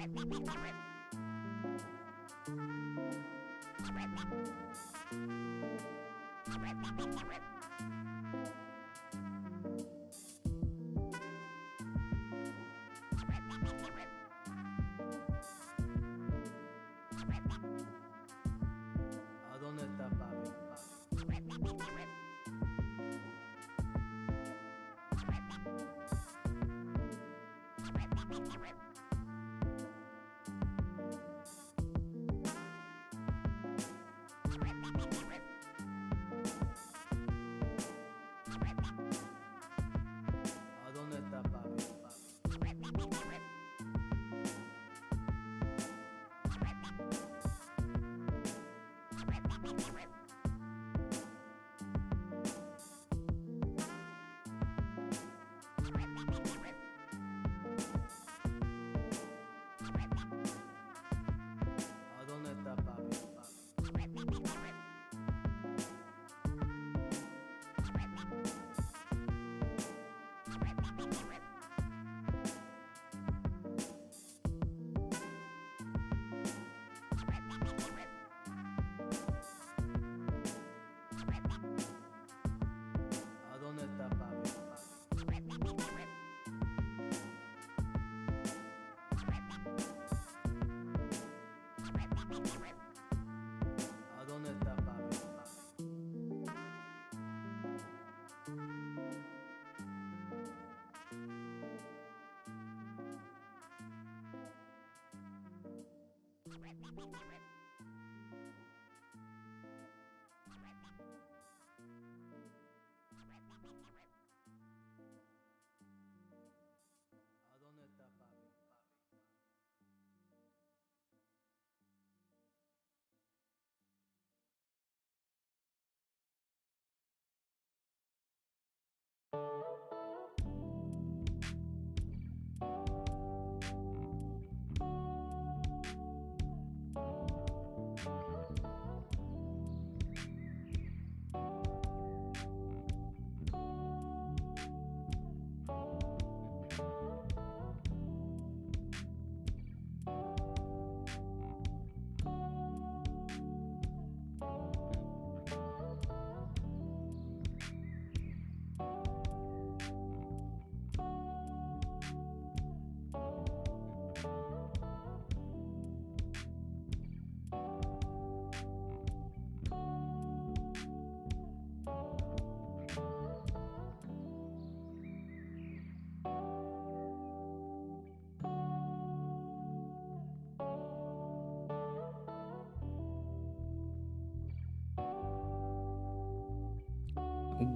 ¿A dónde está papi? ¿A dónde está papi? ¿A dónde está papi? ¿A dónde está papi? ¿A dónde está papi? ¿A dónde está papi?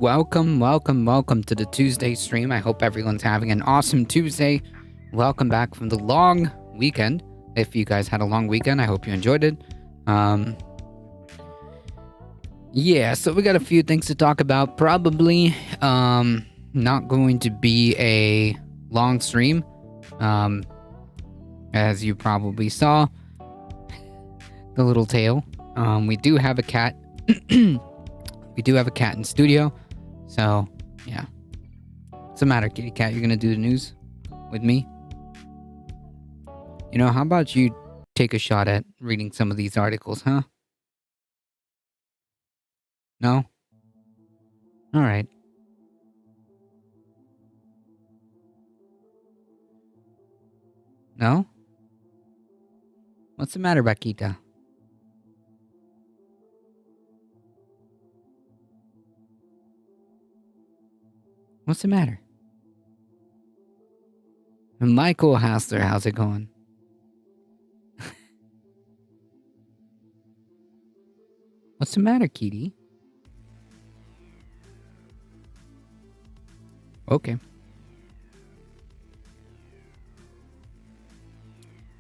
Welcome to the Tuesday stream. I hope everyone's having an awesome Tuesday. Welcome back from the long weekend. If you guys had a long weekend, I hope you enjoyed it. Yeah, so we got a few things to talk about. Probably not going to be a long stream. As you probably saw, the little tail. We do have a cat. We do have a cat in studio. So, yeah. What's the matter, kitty cat? You're gonna do the news with me? You know, how about you take a shot at reading some of these articles, huh? No? Alright. No? What's the matter, Bakita? What's the matter? Michael Hassler, how's it going? What's the matter, Kitty? Okay.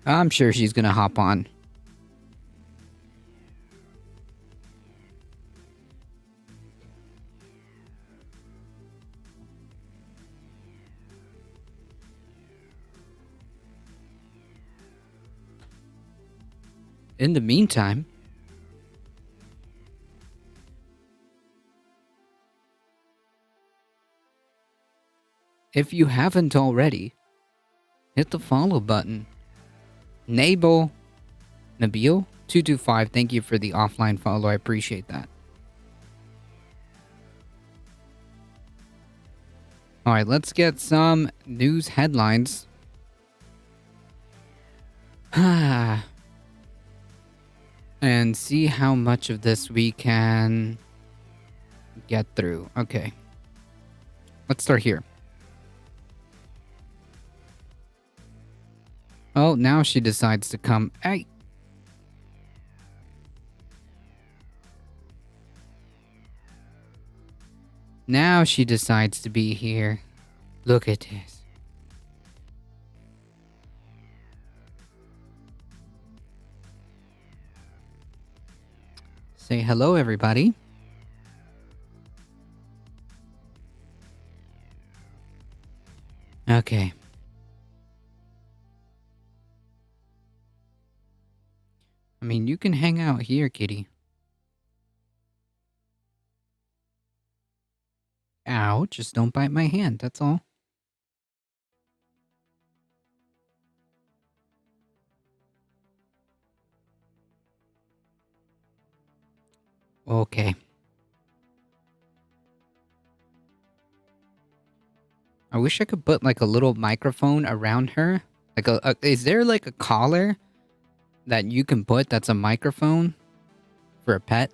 I'm sure she's gonna hop on. In the meantime, if you haven't already, hit the follow button. Nabil 225. Thank you for the offline follow. I appreciate that. All right, let's get some news headlines. And see how much of this we can get through. Okay. Let's start here. Oh, now she decides to come. Hey. Now she decides to be here. Look at this. Say hello, everybody. Okay. I mean, you can hang out here, kitty. Ow, just don't bite my hand, that's all. Okay. I wish I could put like a little microphone around her. Like is there like a collar that you can put that's a microphone for a pet?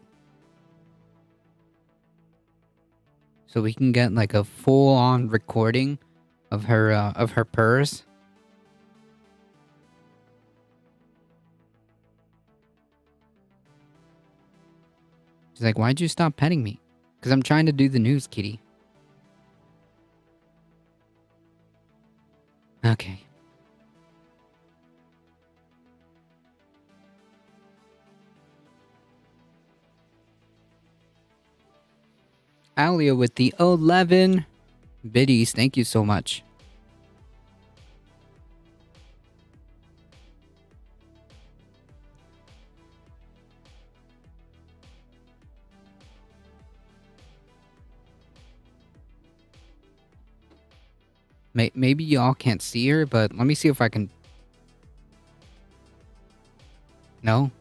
So we can get like a full-on recording of her purrs. She's like, "Why'd you stop petting me?" Because I'm trying to do the news, kitty. Okay. Alia with the 11 biddies. Thank you so much. Maybe y'all can't see her, but let me see if I can... No?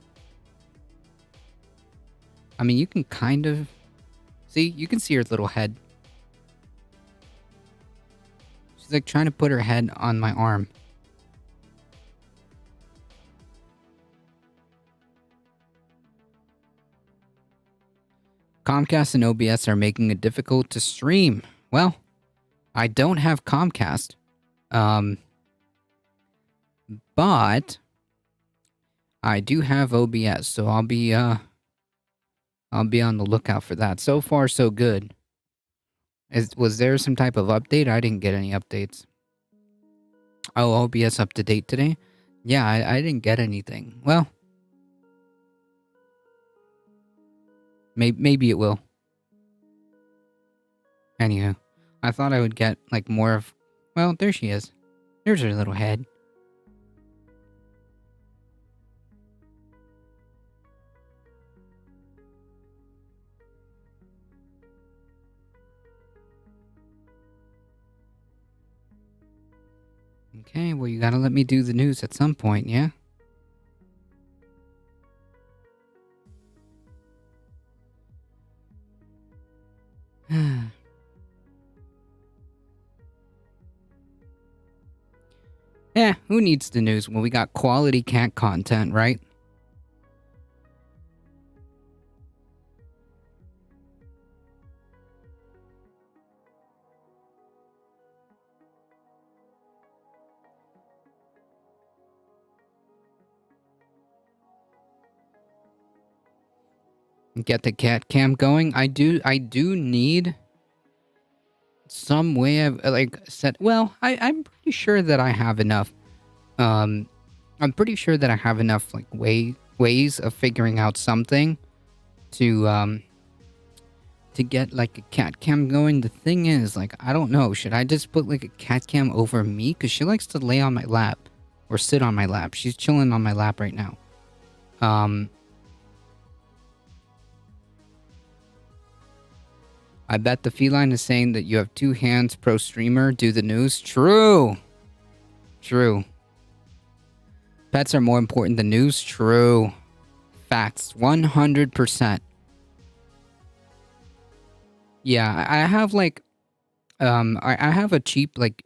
I mean, you can kind of... See, you can see her little head. She's like trying to put her head on my arm. Comcast and OBS are making it difficult to stream. Well, I don't have Comcast. But I do have OBS, so I'll be on the lookout for that. So far, so good. Was there some type of update? I didn't get any updates. Oh, OBS up to date today? Yeah, I didn't get anything. Well, maybe it will. Anywho, I thought I would get like more of... Well, there she is. There's her little head. Okay, well, you gotta let me do the news at some point, yeah? Yeah, who needs the news when we got quality cat content, right? Get the cat cam going. I do need some way of like set. Well, I'm pretty sure that I have enough. I'm pretty sure that I have enough like ways of figuring out something to get like a cat cam going. The thing is, like, I don't know. Should I just put like a cat cam over me? Because she likes to lay on my lap or sit on my lap. She's chilling on my lap right now. I bet the feline is saying that you have 2 hands, pro streamer, do the news. True. True. Pets are more important than news. True. Facts. 100%. Yeah, I have like I have a cheap like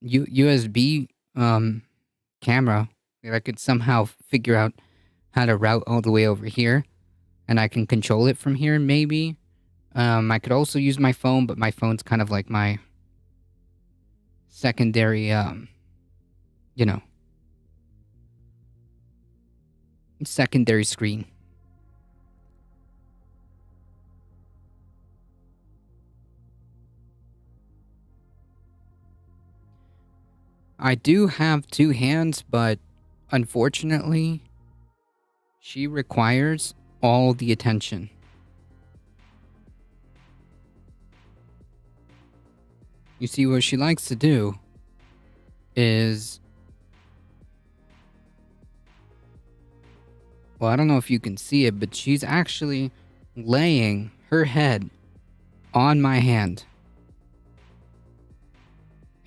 USB camera that I could somehow figure out how to route all the way over here, and I can control it from here maybe. I could also use my phone, but my phone's kind of like my secondary you know, secondary screen. I do have two hands, but unfortunately, she requires all the attention. You see, what she likes to do is... Well, I don't know if you can see it, but she's actually laying her head on my hand.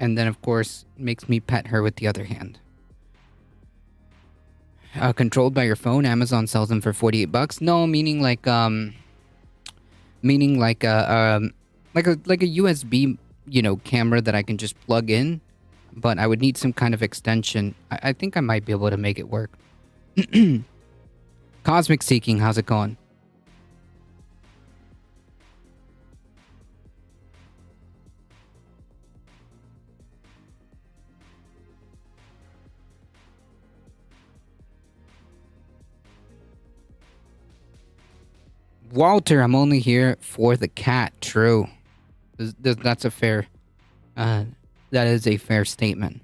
And then, of course, makes me pet her with the other hand. Controlled by your phone. Amazon sells them for $48. No, meaning like a USB, camera that I can just plug in. But I would need some kind of extension. I think I might be able to make it work. Cosmic Seeking, how's it going? Walter, I'm only here for the cat. True. That's a fair... that is a fair statement.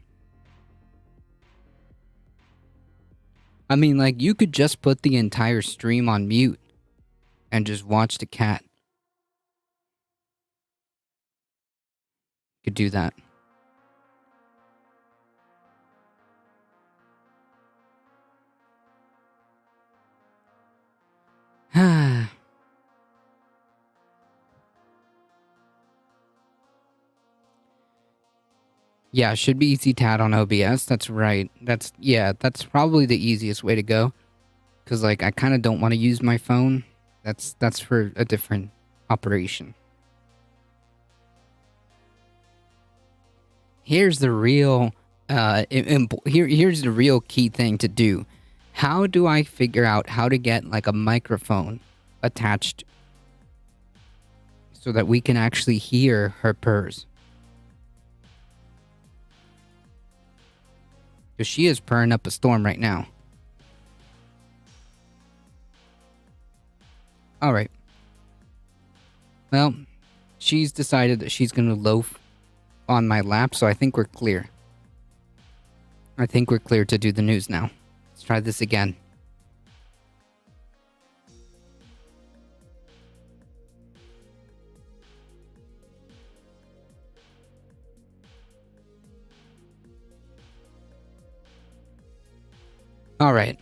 I mean, like, you could just put the entire stream on mute and just watch the cat. Could do that. Yeah, should be easy tat on OBS. That's right. That's probably the easiest way to go. Cause like I kind of don't want to use my phone. That's for a different operation. Here's the real here's the real key thing to do. How do I figure out how to get like a microphone attached so that we can actually hear her purrs? Because she is purring up a storm right now. Alright. Well, she's decided that she's going to loaf on my lap, so I think we're clear. I think we're clear to do the news now. Let's try this again. All right.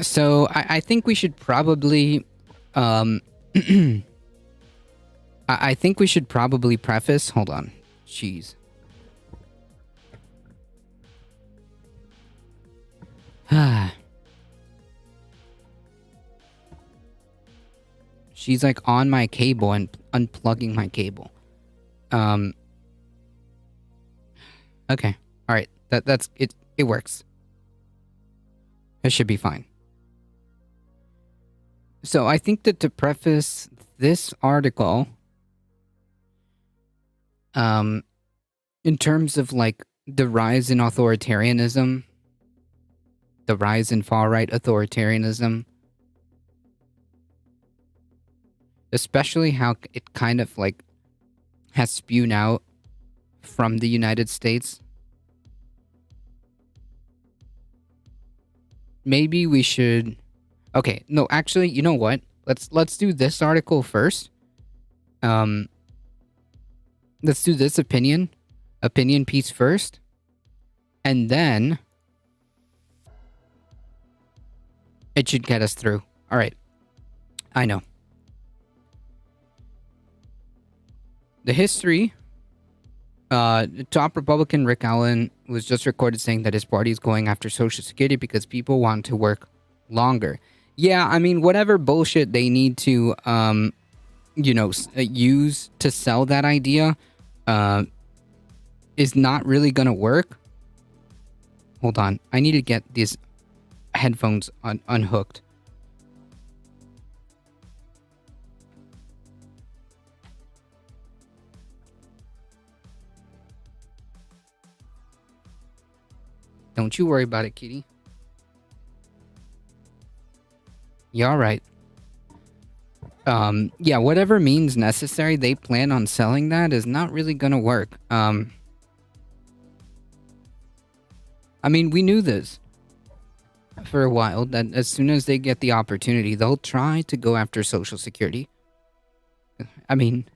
So I think we should probably I think we should probably preface. Hold on. Jeez. She's like on my cable and unplugging my cable. Okay. All right. That's it. It works. It should be fine. So I think that to preface this article, in terms of like the rise in authoritarianism, the rise in far-right authoritarianism, especially how it kind of like has spewed out from the United States. Maybe we should... Okay, no, actually, you know what? Let's do this article first. Let's do this opinion piece first. And then it should get us through. All right. I know. The history Top Republican Rick Allen was just recorded saying that his party is going after Social Security because people want to work longer. Yeah, I mean, whatever bullshit they need to, use to sell that idea, is not really gonna work. Hold on, I need to get these headphones unhooked. Don't you worry about it, kitty. You're all right. Yeah, whatever means necessary they plan on selling that is not really gonna work. I mean, we knew this for a while, that as soon as they get the opportunity, they'll try to go after Social Security. I mean,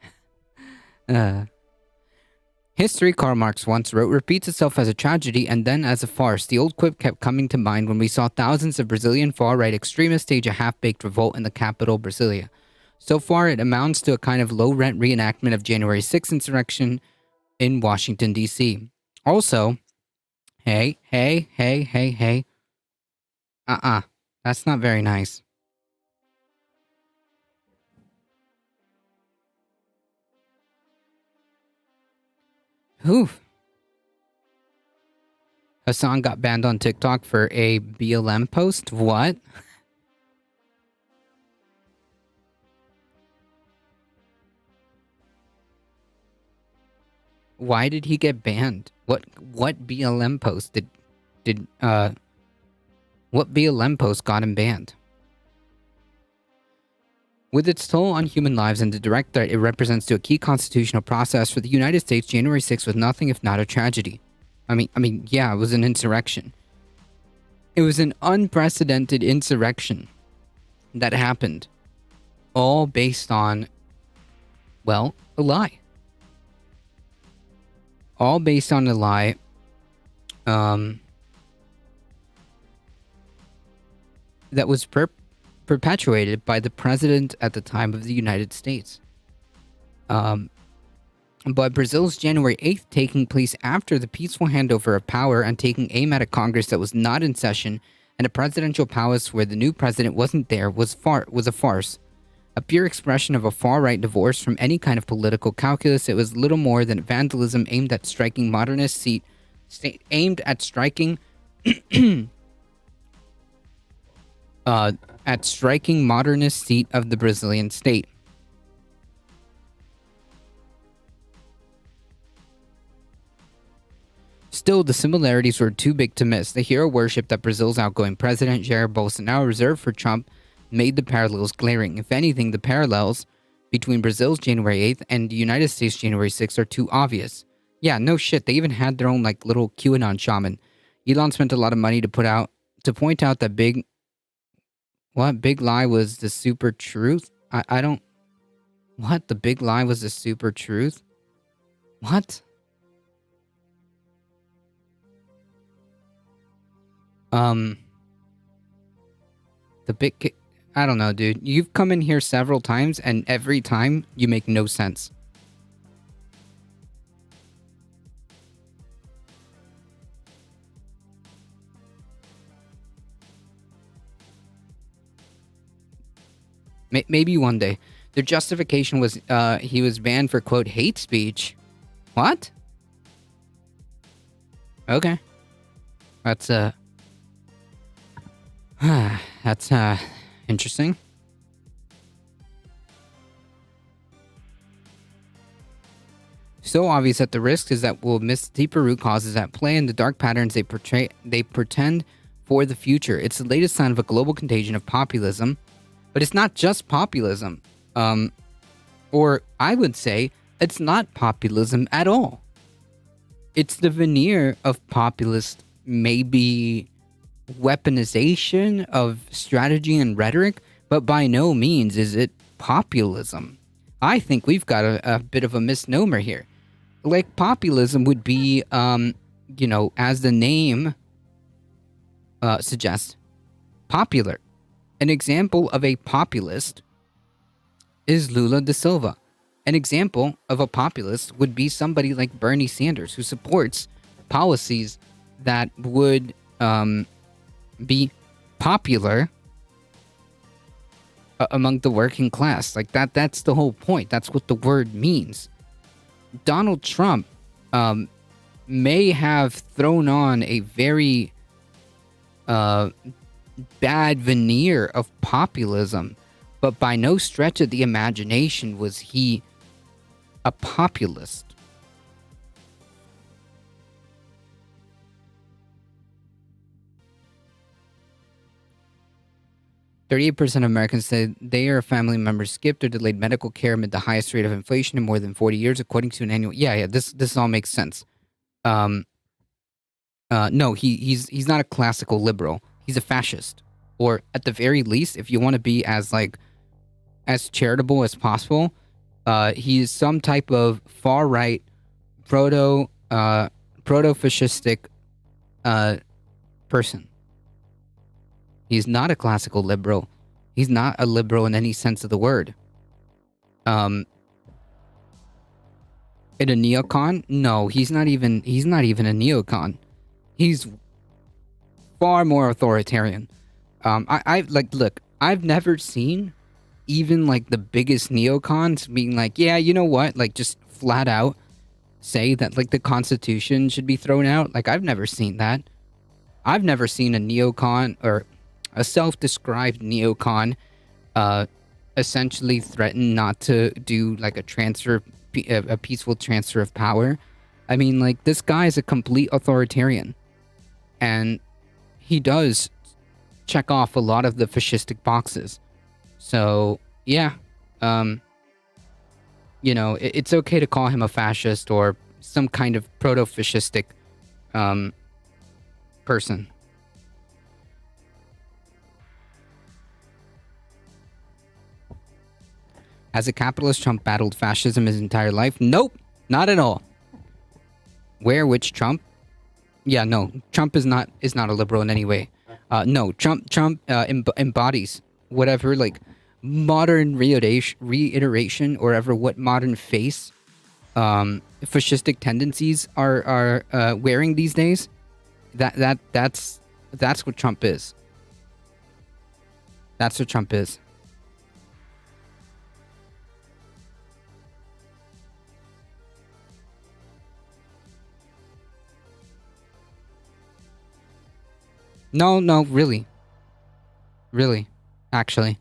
history, Karl Marx once wrote, repeats itself as a tragedy and then as a farce. The old quip kept coming to mind when we saw thousands of Brazilian far-right extremists stage a half-baked revolt in the capital, Brasilia. So far, it amounts to a kind of low-rent reenactment of January 6th insurrection in Washington, D.C. Also, hey. That's not very nice. Oof. Hassan got banned on TikTok for a BLM post? What? Why did he get banned? What BLM post what BLM post got him banned? With its toll on human lives and the direct threat it represents to a key constitutional process for the United States, January 6th was nothing if not a tragedy. I mean, yeah, it was an insurrection. It was an unprecedented insurrection that happened, all based on, well, a lie. All based on a lie. That was perpetuated by the president at the time of the United States. But Brazil's January 8th taking place after the peaceful handover of power and taking aim at a Congress that was not in session and a presidential palace where the new president wasn't there was a farce. A pure expression of a far-right divorce from any kind of political calculus. It was little more than vandalism aimed at striking modernist seat of the Brazilian state. Still, the similarities were too big to miss. The hero worship that Brazil's outgoing president, Jair Bolsonaro, reserved for Trump made the parallels glaring. If anything, the parallels between Brazil's January 8th and the United States January 6th are too obvious. Yeah, no shit, they even had their own, like, little QAnon shaman. Elon spent a lot of money to point out that big lie was the super truth? What? The big lie was the super truth? What? I don't know, dude. You've come in here several times, and every time you make no sense. Maybe one day. Their justification was he was banned for, quote, hate speech. What? Okay. That's interesting. So obvious that the risk is that we'll miss deeper root causes at play and the dark patterns they pretend for the future. It's the latest sign of a global contagion of populism, but it's not just populism. Or I would say it's not populism at all. It's the veneer of populist, maybe weaponization of strategy and rhetoric, but by no means is it populism. I think we've got a bit of a misnomer here. Like, populism would be, as the name suggests, popular. An example of a populist is Lula da Silva. an example of a populist would be somebody like Bernie Sanders, who supports policies that would be popular among the working class. Like that's the whole point. That's what the word means. Donald Trump may have thrown on a very bad veneer of populism, but by no stretch of the imagination was he a populist. "38% of Americans said their family members skipped or delayed medical care amid the highest rate of inflation in more than 40 years, according to an annual..." Yeah, this all makes sense. No, he's not a classical liberal. He's a fascist. Or at the very least, if you want to be as charitable as possible, he is some type of far right proto-fascistic person. He's not a classical liberal. He's not a liberal in any sense of the word. In a neocon? No, he's not even a neocon. He's far more authoritarian. Look, I've never seen even like the biggest neocons being like, yeah, you know what? Like just flat out say that like the Constitution should be thrown out. Like I've never seen that. I've never seen a neocon or a self-described neocon essentially threaten not to do like a peaceful transfer of power. I mean, like this guy is a complete authoritarian, and he does check off a lot of the fascistic boxes. So yeah, it's okay to call him a fascist or some kind of proto-fascistic person. As a capitalist, Trump battled fascism his entire life. Nope, not at all. Which Trump? Yeah, no, Trump is not a liberal in any way. No, Trump embodies whatever like modern reiteration or ever what modern face fascistic tendencies are wearing these days. That's what Trump is. That's what Trump is. No, really. Really, actually.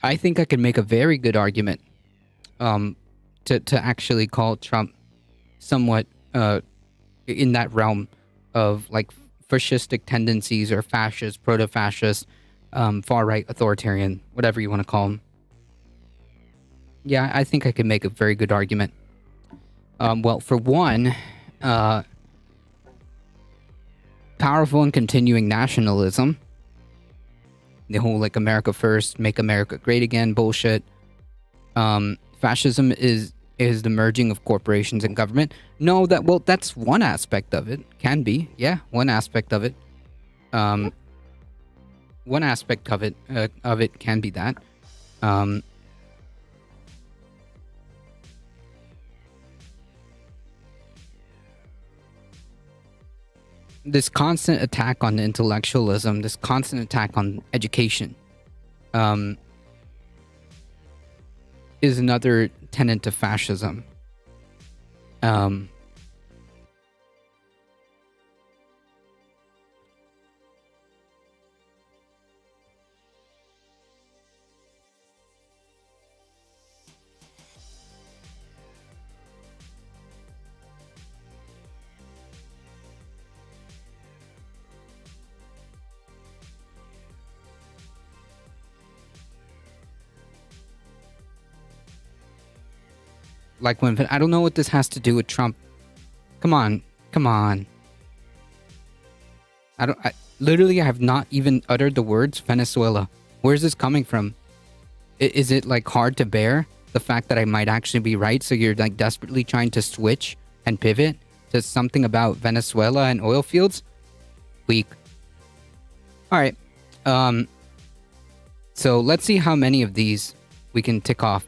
I think I could make a very good argument to actually call Trump somewhat in that realm of like fascistic tendencies or fascist, proto-fascist, far-right authoritarian, whatever you want to call him. Yeah, I think I could make a very good argument. Well, for one, powerful and continuing nationalism. The whole like America first, make America great again bullshit. Fascism is the merging of corporations and government. No, that's one aspect of it. Can be, yeah, one aspect of it. One aspect of it can be that. This constant attack on intellectualism, this constant attack on education, is another tenet of fascism. Like when I don't know what this has to do with Trump. Come on. I literally have not even uttered the words Venezuela. Where's this coming from? Is it like hard to bear the fact that I might actually be right? So you're like desperately trying to switch and pivot to something about Venezuela and oil fields? Weak. All right. So let's see how many of these we can tick off.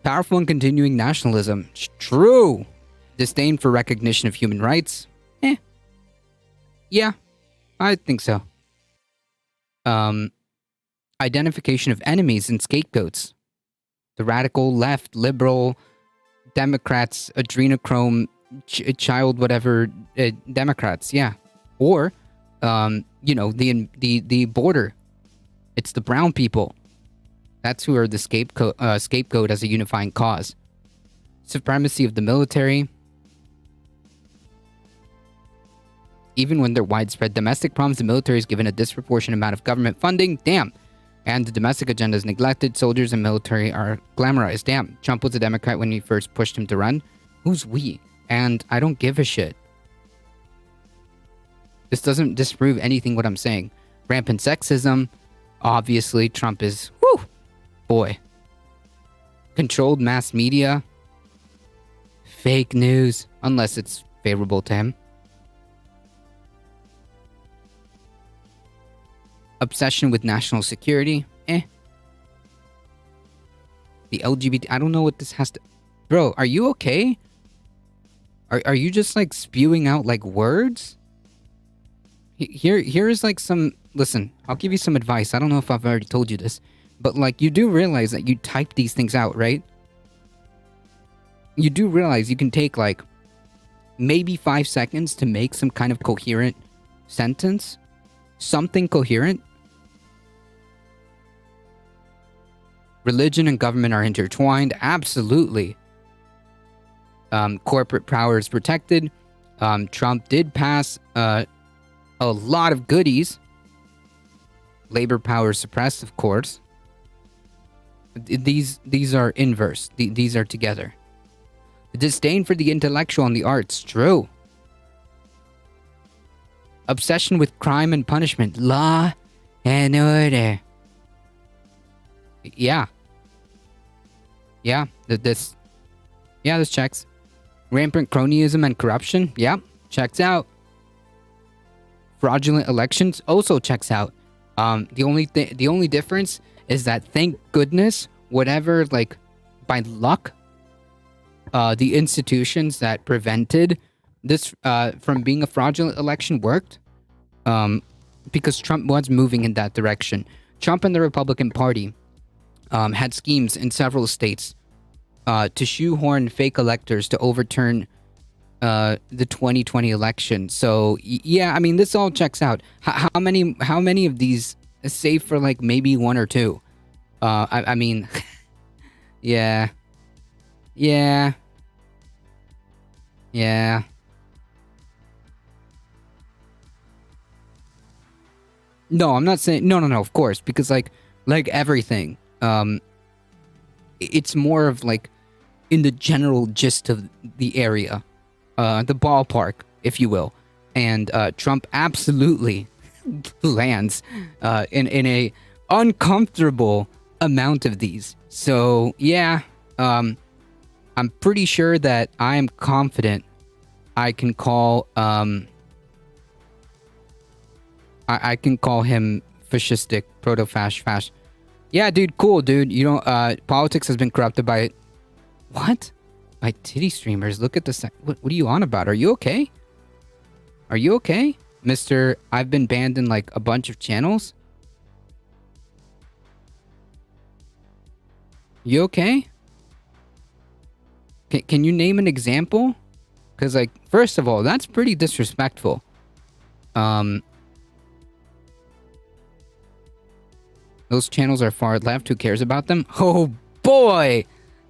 Powerful and continuing nationalism. True. Disdain for recognition of human rights. Yeah, I think so. Identification of enemies and scapegoats. The radical left, liberal, Democrats, adrenochrome, child, whatever, Democrats, yeah. Or, the border. It's the brown people. That's who are the scapegoat as a unifying cause. Supremacy of the military. Even when there are widespread domestic problems, the military is given a disproportionate amount of government funding. Damn. And the domestic agenda is neglected. Soldiers and military are glamorized. Damn. Trump was a Democrat when we first pushed him to run. Who's we? And I don't give a shit. This doesn't disprove anything what I'm saying. Rampant sexism. Obviously, Trump is... Whew! Boy. Controlled mass media. Fake news. Unless it's favorable to him. Obsession with national security. The LGBT... I don't know what this has to... Bro, are you okay? Are you just like spewing out like words? Here is like some... Listen, I'll give you some advice. I don't know if I've already told you this. But like, you do realize that you type these things out, right? You do realize you can take like maybe 5 seconds to make some kind of coherent sentence? Something coherent? Religion and government are intertwined. Absolutely. Corporate power is protected. Trump did pass a lot of goodies. Labor power is suppressed, of course. These are inverse. These are together. The disdain for the intellectual and the arts. True. Obsession with crime and punishment. Law and order. Yeah. Yeah, this checks. Rampant cronyism and corruption. Yeah, checks out. Fraudulent elections also checks out. The only difference is that, thank goodness, whatever, like, by luck, the institutions that prevented this from being a fraudulent election worked, because Trump was moving in that direction. Trump and the Republican Party had schemes in several states to shoehorn fake electors to overturn the 2020 election. So yeah, I mean, this all checks out. How many of these, save for like maybe one or two? I mean, yeah. No, I'm not saying no, of course, because like everything, it's more of like in the general gist of the area, the ballpark, if you will. And Trump absolutely lands in a uncomfortable amount of these. So yeah, I'm pretty sure that I'm confident I can call I can call him fascistic, proto-fasc. Yeah, dude, cool, dude. You know, politics has been corrupted by... What? By titty streamers. Look at this. What are you on about? Are you okay? Are you okay? Mr. I've been banned in like a bunch of channels? You okay? Can you name an example? Because like, first of all, that's pretty disrespectful. Those channels are far left. Who cares about them? Oh boy!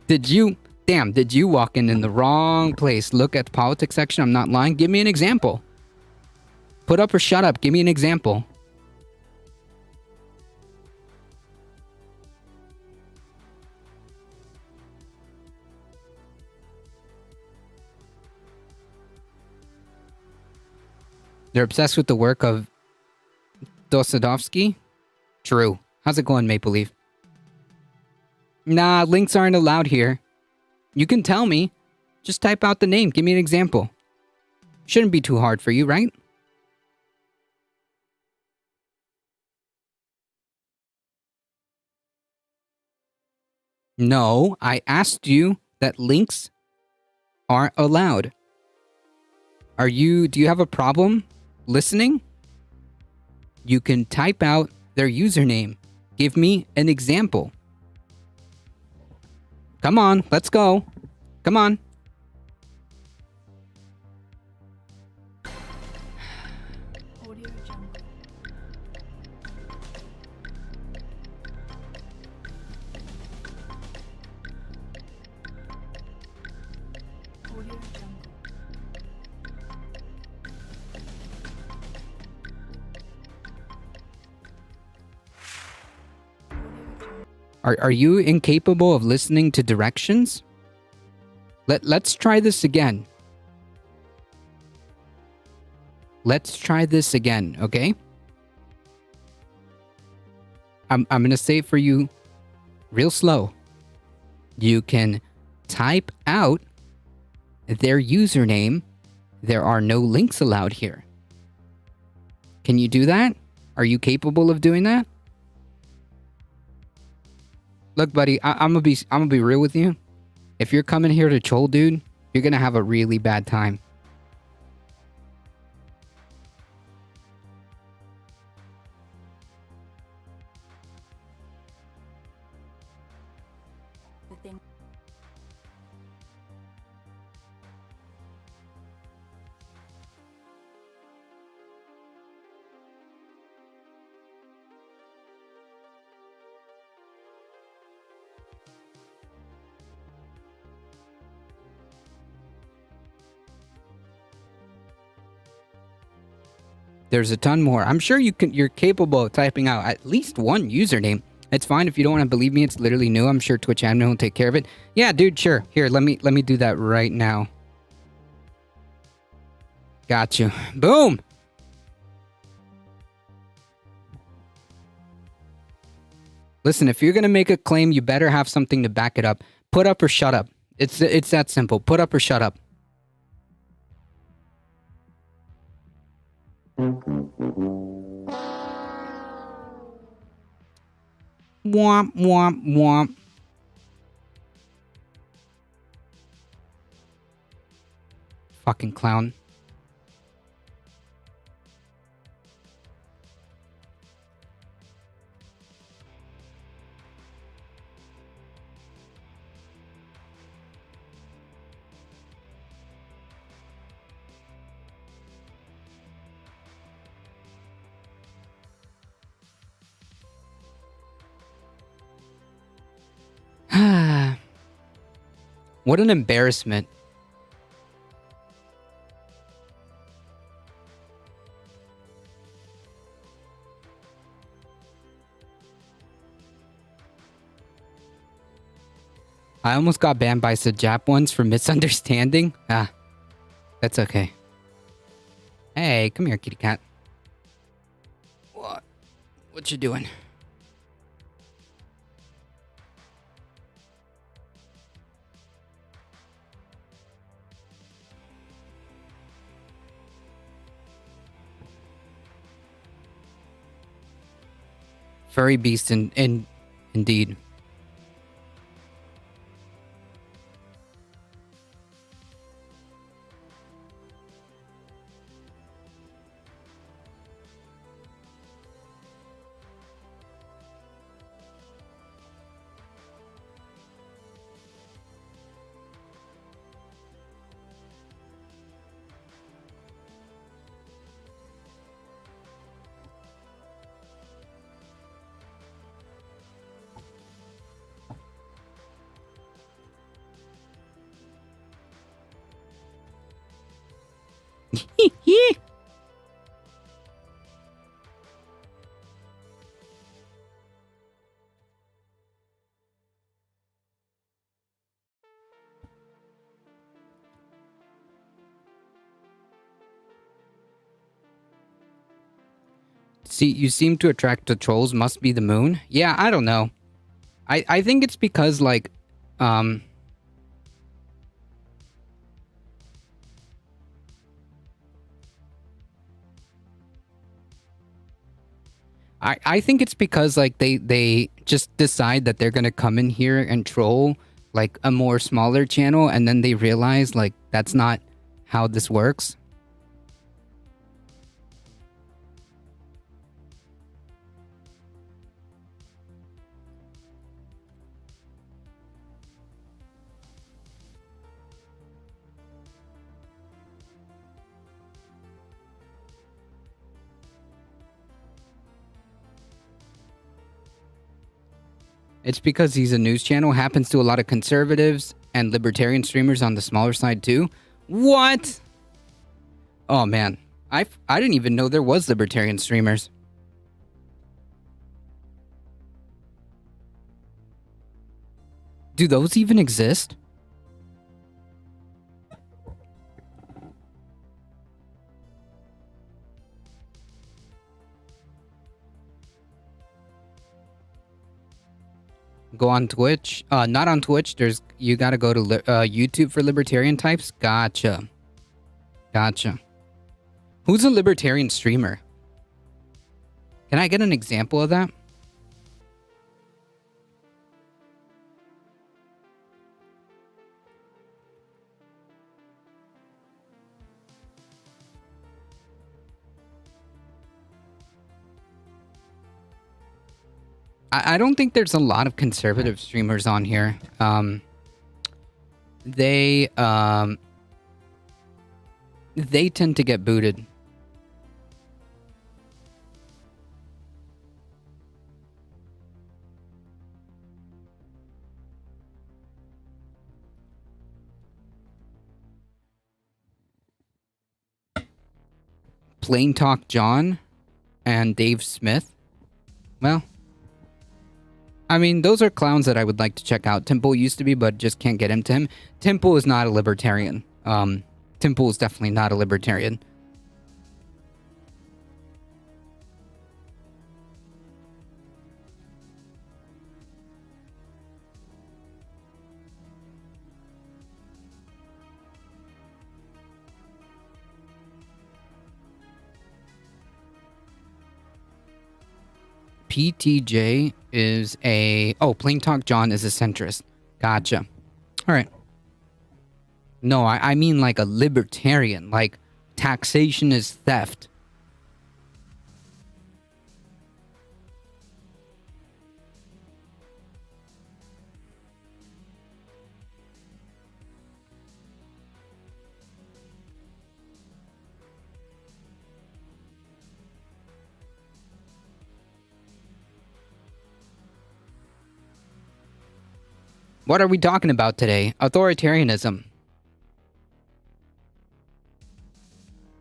Did you walk in the wrong place? Look at the politics section. I'm not lying. Give me an example. Put up or shut up. Give me an example. They're obsessed with the work of Dostoevsky? True. How's it going, Maple Leaf? Nah, links aren't allowed here. You can tell me. Just type out the name. Give me an example. Shouldn't be too hard for you, right? No, I asked you that links aren't allowed. Do you have a problem listening? You can type out their username. Give me an example. Come on, let's go. Come on. Audio Jungle. Audio Jungle. Are you incapable of listening to directions? Let's try this again. Let's try this again, okay? I'm gonna say it for you real slow. You can type out their username. There are no links allowed here. Can you do that? Are you capable of doing that? Look, buddy, I'm gonna be real with you. If you're coming here to troll, dude, you're gonna have a really bad time. The thing. There's a ton more. I'm sure you're capable of typing out at least one username. It's fine if you don't want to believe me. It's literally new. I'm sure Twitch admin will take care of it. Yeah, dude, sure. Here, let me do that right now. Got you. Boom. Listen, if you're gonna make a claim, you better have something to back it up. Put up or shut up. It's that simple. Put up or shut up. Womp womp womp. Fucking clown. What an embarrassment. I almost got banned by Sajap once for misunderstanding. That's okay. Hey, come here, kitty cat. What you doing? Furry beast indeed. See, you seem to attract the trolls. Must be the moon. Yeah, I don't know. I think it's because like, I think it's because like they just decide that they're gonna come in here and troll like a more smaller channel, and then they realize like that's not how this works. It's because he's a news channel, happens to a lot of conservatives and libertarian streamers on the smaller side too. What? Oh man, I didn't even know there was libertarian streamers. Do those even exist? Go on Twitch. Not on Twitch. You gotta go to YouTube for libertarian types. Gotcha. Who's a libertarian streamer? Can I get an example of that? I don't think there's a lot of conservative streamers on here. They tend to get booted. Plain Talk John and Dave Smith. Well, I mean, those are clowns that I would like to check out. Temple used to be, but just can't get into him. Temple is not a libertarian. Temple is definitely not a libertarian. PTJ is a... Oh, Plain Talk John is a centrist. Gotcha. Alright. No, I mean like a libertarian. Like, taxation is theft. What are we talking about today? Authoritarianism.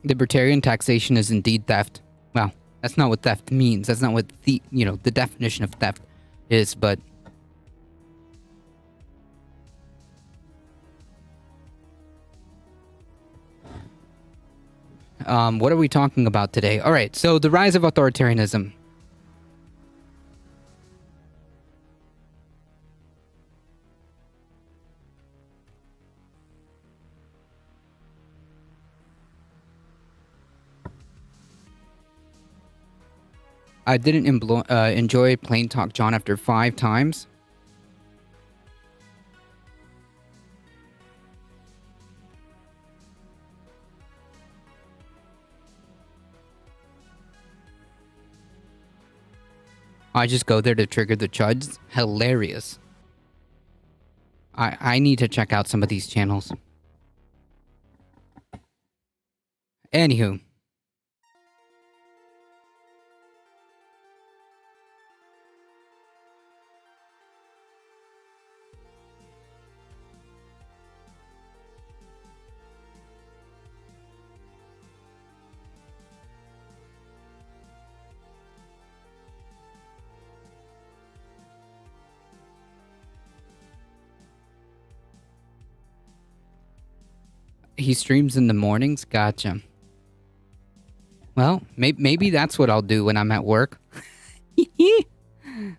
Libertarian taxation is indeed theft. Well, that's not what theft means. That's not what the definition of theft is, but what are we talking about today? All right, so the rise of authoritarianism. I didn't enjoy Plain Talk John after 5 times. I just go there to trigger the chuds. Hilarious. I need to check out some of these channels. Anywho. He streams in the mornings? Gotcha. Well, maybe that's what I'll do when I'm at work.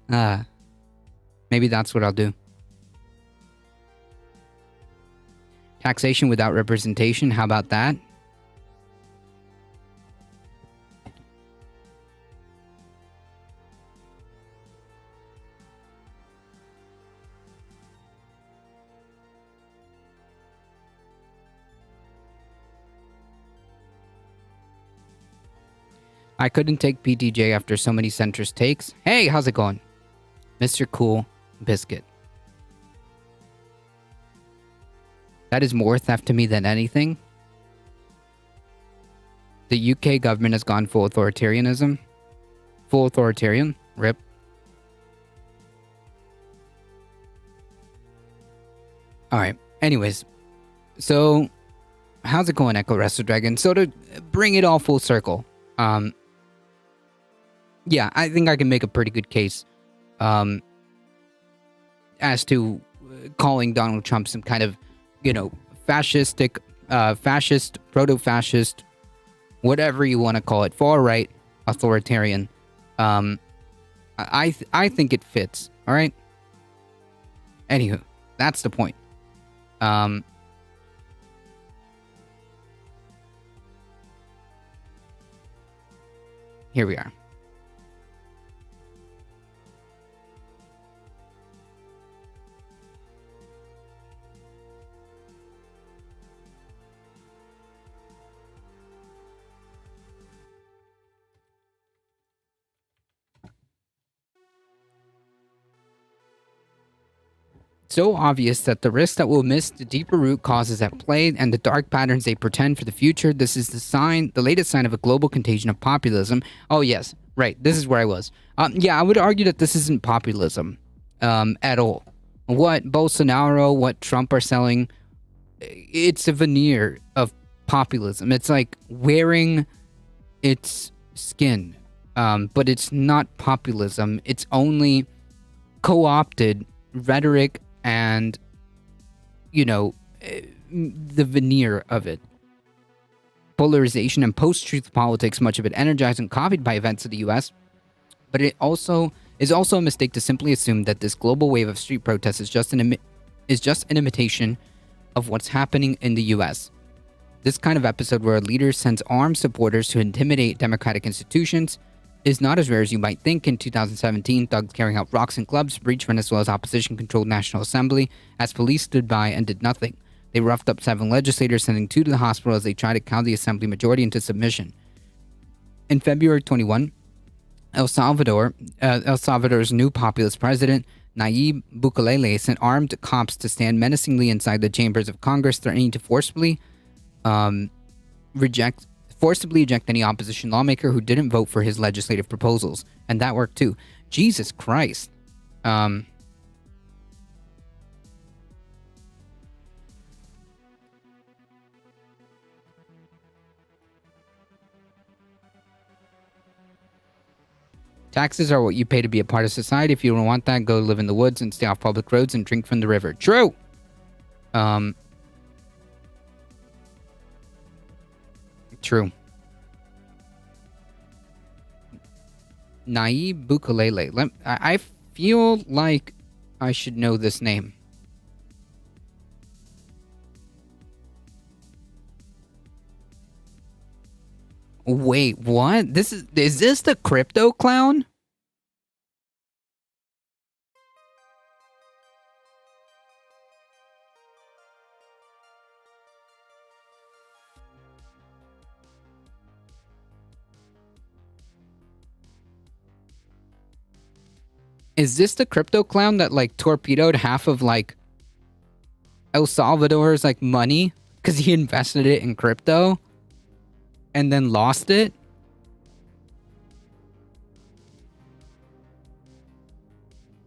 Maybe that's what I'll do. Taxation without representation, how about that? I couldn't take PTJ after so many centrist takes. Hey, how's it going? Mr. Cool Biscuit. That is more theft to me than anything. The UK government has gone full authoritarianism. Full authoritarian. Rip. Alright. Anyways. So, how's it going, Echo Wrestle Dragon? So to bring it all full circle. Yeah, I think I can make a pretty good case. As to calling Donald Trump some kind of, fascistic, fascist, proto-fascist, whatever you want to call it, far-right authoritarian. I think it fits, all right? Anywho, that's the point. Here we are. So obvious that the risks that will miss the deeper root causes at play and the dark patterns they portend for the future. This is the latest sign of a global contagion of populism. Oh yes, right. This is where I was. Yeah, I would argue that this isn't populism, at all. What Bolsonaro, what Trump are selling, it's a veneer of populism. It's like wearing its skin, but it's not populism. It's only co-opted rhetoric and, the veneer of it. Polarization and post-truth politics, much of it energized and copied by events of the US, but it is also a mistake to simply assume that this global wave of street protests is just an imitation of what's happening in the US. This kind of episode where a leader sends armed supporters to intimidate democratic institutions is not as rare as you might think. In 2017, thugs carrying out rocks and clubs breached Venezuela's opposition-controlled National Assembly as police stood by and did nothing. They roughed up 7 legislators, sending 2 to the hospital as they tried to cow the Assembly majority into submission. In February 21, El Salvador's new populist president, Nayib Bukele, sent armed cops to stand menacingly inside the chambers of Congress, threatening to forcibly eject any opposition lawmaker who didn't vote for his legislative proposals. And that worked too. Jesus Christ. Taxes are what you pay to be a part of society. If you don't want that, go live in the woods and stay off public roads and drink from the river. True! True. Nayib Bukele. I feel like I should know this name. Wait, what? Is this the crypto clown? Is this the crypto clown that torpedoed half of El Salvador's money because he invested it in crypto and then lost it?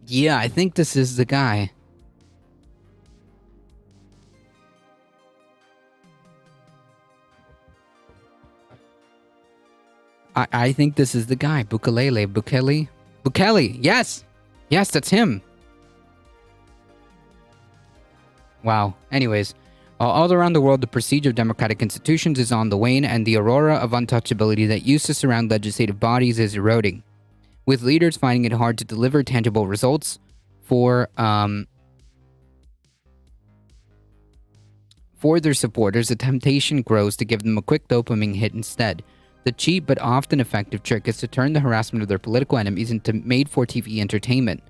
Yeah, I think this is the guy. I think this is the guy. Bukele. Yes! Yes, that's him. Wow. Anyways, all around the world, the prestige of democratic institutions is on the wane, and the aurora of untouchability that used to surround legislative bodies is eroding, with leaders finding it hard to deliver tangible results for their supporters. The temptation grows to give them a quick dopamine hit instead. The cheap but often effective trick is to turn the harassment of their political enemies into made-for-TV entertainment.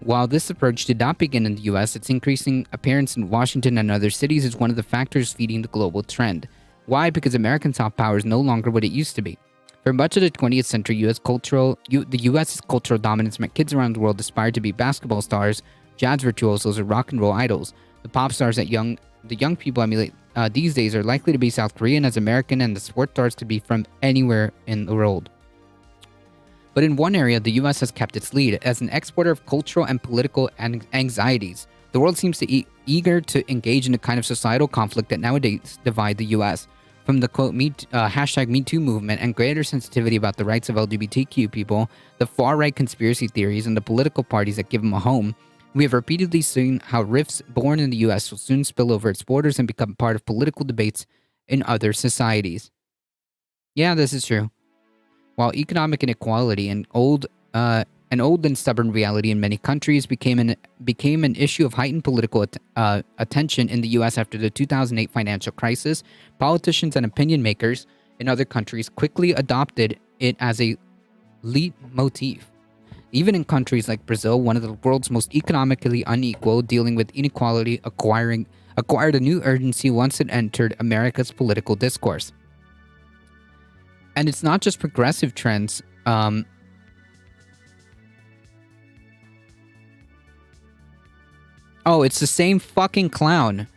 While this approach did not begin in the US, its increasing appearance in Washington and other cities is one of the factors feeding the global trend. Why? Because American soft power is no longer what it used to be. For much of the 20th century, the U.S.'s cultural dominance meant kids around the world aspired to be basketball stars, jazz virtuosos, or rock and roll idols. The pop stars that the young people emulate these days are likely to be South Korean as American, and the sports stars could be from anywhere in the world. But in one area, the U.S. has kept its lead. As an exporter of cultural and political anxieties, the world seems to be eager to engage in a kind of societal conflict that nowadays divide the U.S. From the quote hashtag #MeToo movement and greater sensitivity about the rights of LGBTQ people, the far-right conspiracy theories, and the political parties that give them a home, we have repeatedly seen how rifts born in the U.S. will soon spill over its borders and become part of political debates in other societies. Yeah, this is true. While economic inequality and an old and stubborn reality in many countries became an issue of heightened political attention in the U.S. after the 2008 financial crisis, politicians and opinion makers in other countries quickly adopted it as a leitmotif. Even in countries like Brazil, one of the world's most economically unequal, dealing with inequality acquired a new urgency once it entered America's political discourse. And it's not just progressive trends. Oh, it's the same fucking clown.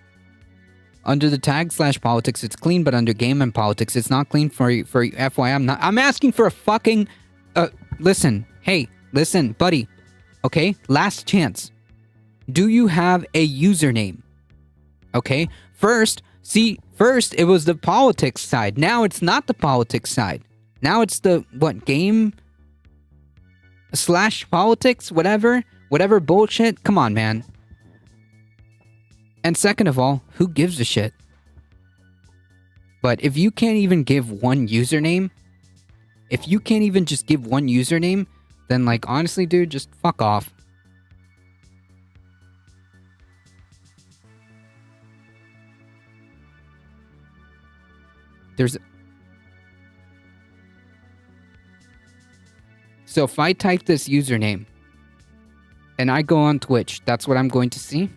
Under the tag /politics, it's clean, but under game and politics, it's not clean. For FYI, I'm asking for a fucking. Listen, hey, listen, buddy. Okay, last chance. Do you have a username? Okay, first it was the politics side. Now it's not the politics side. Now it's the game /politics, whatever bullshit. Come on, man. And second of all, who gives a shit? But if you can't even give one username, then like honestly, dude, just fuck off. So if I type this username and I go on Twitch, that's what I'm going to see.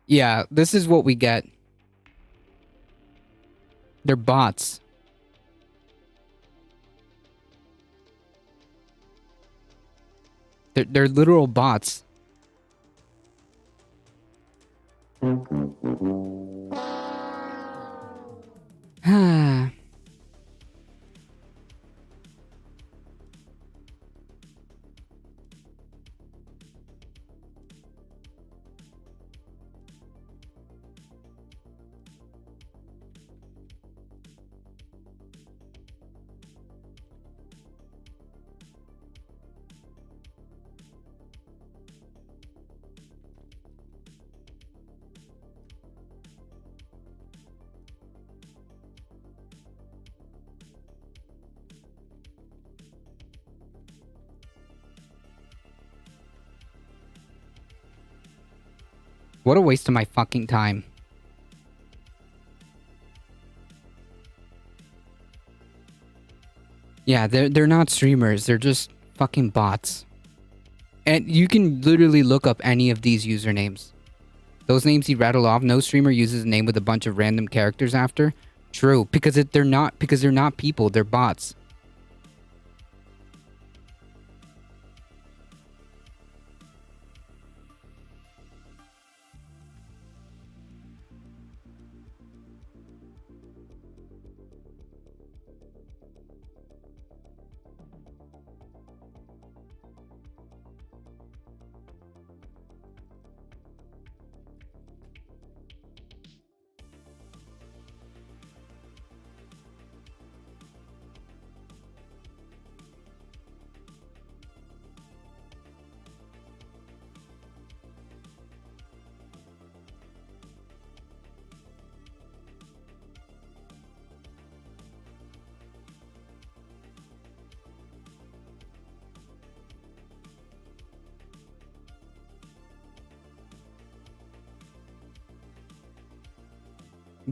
Yeah, this is what we get. They're bots. They're literal bots. What a waste of my fucking time. Yeah, they're not streamers. They're just fucking bots. And you can literally look up any of these usernames. Those names he rattled off, no streamer uses a name with a bunch of random characters after. True, because they're not people, they're bots.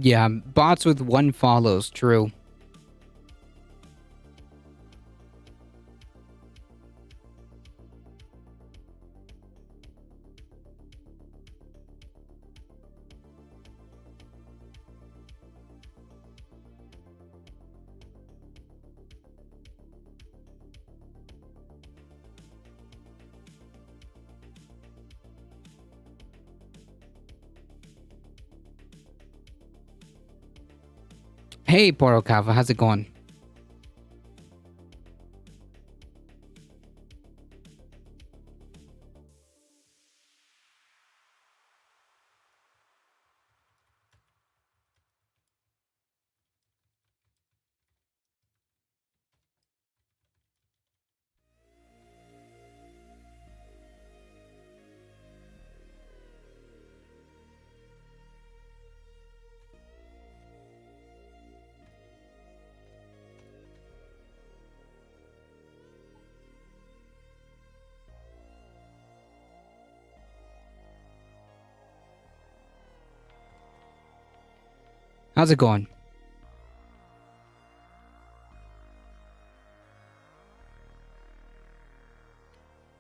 Yeah, bots with 1 follows, true. Hey, Porokava, how's it going? How's it going?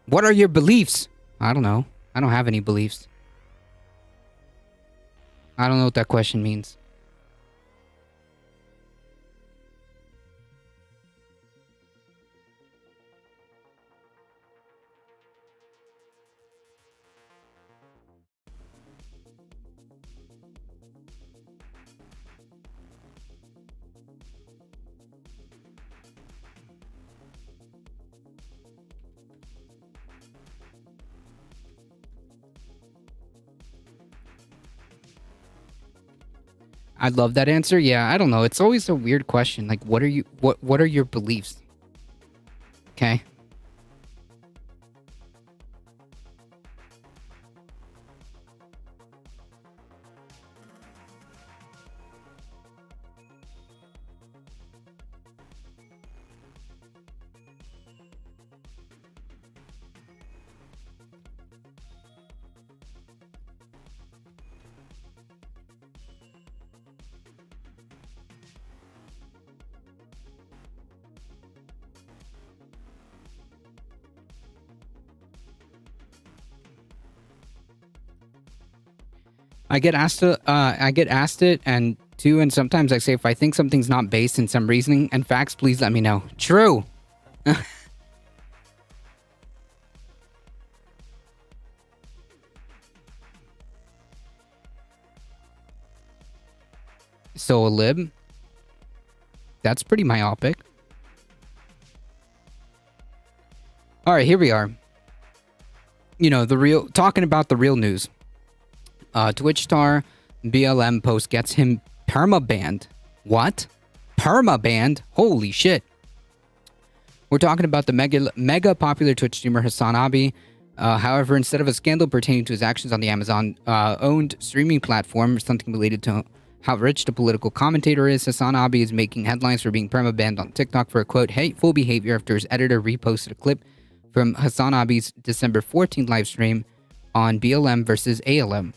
What are your beliefs? I don't know. I don't have any beliefs. I don't know what that question means. I love that answer. Yeah, I don't know. It's always a weird question. Like, what are your beliefs? Okay. I get asked it, and two, and sometimes I say if I think something's not based in some reasoning and facts, please let me know. True. So a lib. That's pretty myopic. All right, here we are. You know, talking about the real news. Twitch star BLM post gets him perma-banned. What? Perma-banned? Holy shit. We're talking about the mega popular Twitch streamer Hassan Abi. However, instead of a scandal pertaining to his actions on the Amazon owned streaming platform or something related to how rich the political commentator is, Hassan Abi is making headlines for being perma-banned on TikTok for a quote, hateful behavior after his editor reposted a clip from Hassan Abi's December 14th live stream on BLM versus ALM.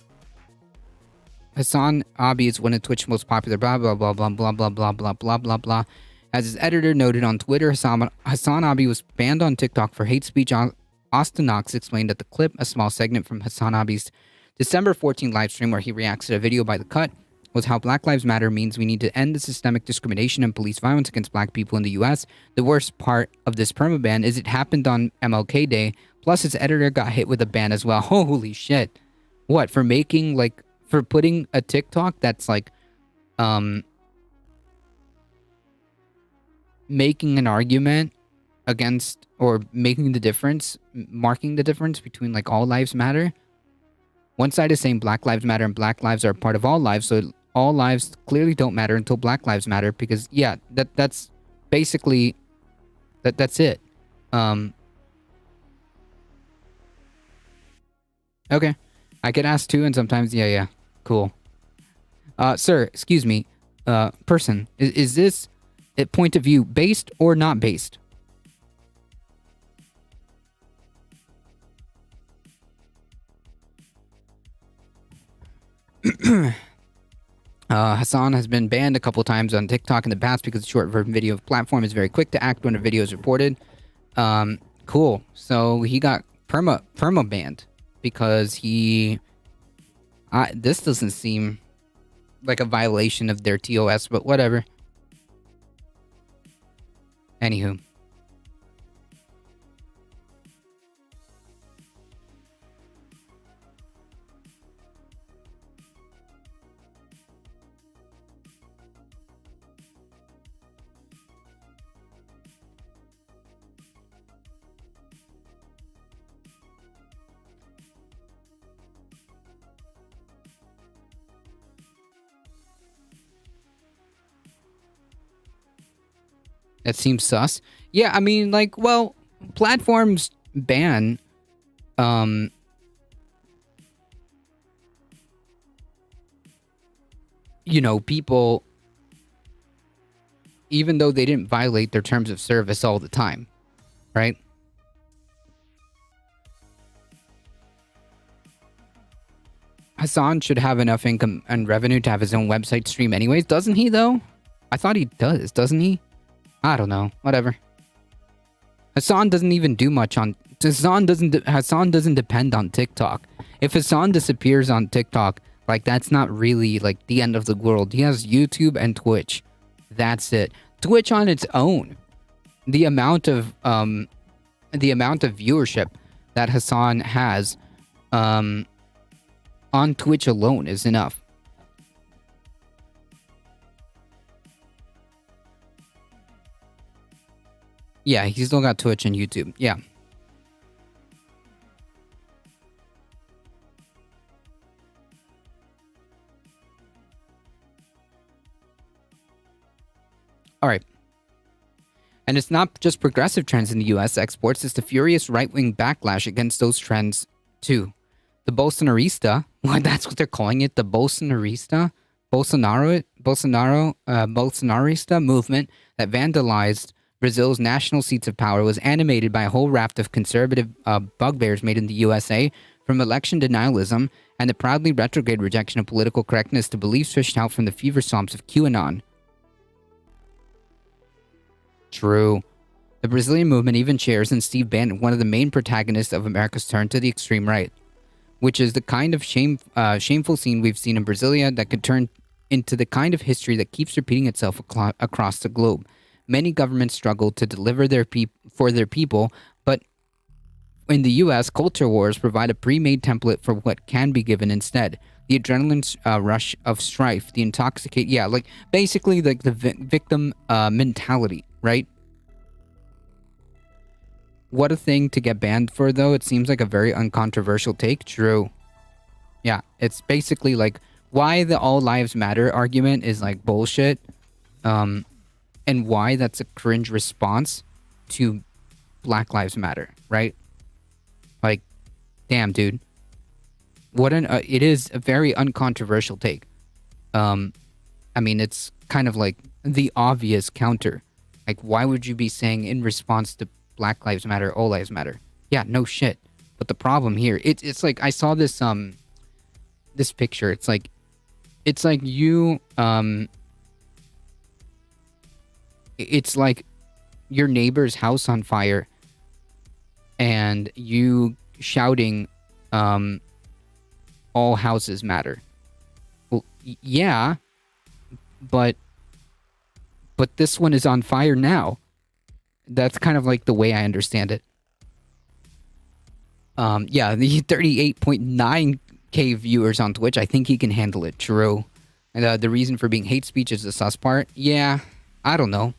Hassan Abi is one of Twitch's most popular blah blah blah blah blah blah blah blah blah blah blah. As his editor noted on Twitter, Hassan Abi was banned on TikTok for hate speech. Austin Knox explained that the clip, a small segment from Hassan Abi's December 14th live stream where he reacts to a video by The Cut, was how Black Lives Matter means we need to end the systemic discrimination and police violence against black people in the US. The worst part of this permaban is it happened on MLK Day, plus his editor got hit with a ban as well. Holy shit. What, for putting a TikTok that's like, making an argument against or making the difference, marking the difference between like all lives matter. One side is saying Black Lives Matter and Black lives are a part of all lives, so all lives clearly don't matter until Black Lives Matter, because yeah, that's basically that's it. Okay. I get asked too, and sometimes yeah, cool. Sir, excuse me, person, is this a point of view based or not based? Hassan has been banned a couple times on TikTok in the past because the short version video platform is very quick to act when a video is reported. Cool. So he got perma banned because this doesn't seem like a violation of their TOS, but whatever. Anywho. That seems sus. Yeah, I mean, like, well, platforms ban, people, even though they didn't violate their terms of service all the time, right? Hassan should have enough income and revenue to have his own website stream anyways, doesn't he, though? I thought he does, doesn't he? I don't know. Whatever. Hassan doesn't even do much on... Hassan doesn't depend on TikTok. If Hassan disappears on TikTok, like, that's not really, like, the end of the world. He has YouTube and Twitch. That's it. Twitch on its own. The amount of viewership that Hassan has, on Twitch alone is enough. Yeah, he's still got Twitch and YouTube. Yeah. All right. And it's not just progressive trends in the US exports, it's the furious right-wing backlash against those trends, too. The Bolsonarista, that's what they're calling it, the Bolsonarista? Bolsonarista movement that vandalized Brazil's national seats of power was animated by a whole raft of conservative bugbears made in the USA, from election denialism and the proudly retrograde rejection of political correctness to beliefs fished out from the fever swamps of QAnon. True. The Brazilian movement even shares in Steve Bannon, one of the main protagonists of America's turn to the extreme right, which is the kind of shameful scene we've seen in Brasilia that could turn into the kind of history that keeps repeating itself across the globe. Many governments struggle to deliver for their people, but in the U.S., culture wars provide a pre-made template for what can be given instead. The adrenaline rush of strife, the basically like the victim mentality, right? What a thing to get banned for, though. It seems like a very uncontroversial take. True. Yeah, it's basically like why the all lives matter argument is like bullshit. And why that's a cringe response to Black Lives Matter, right? Like, damn, dude. It is a very uncontroversial take. I mean, it's kind of like the obvious counter. Like, why would you be saying in response to Black Lives Matter, all lives matter? Yeah, no shit. But the problem here, it's like I saw this this picture. It's like you it's like your neighbor's house on fire and you shouting all houses matter. Well, yeah, but this one is on fire now. That's kind of like the way I understand it. Yeah, the 38.9k viewers on Twitch, I think he can handle it. True. And the reason for being hate speech is the sus part. Yeah, I don't know.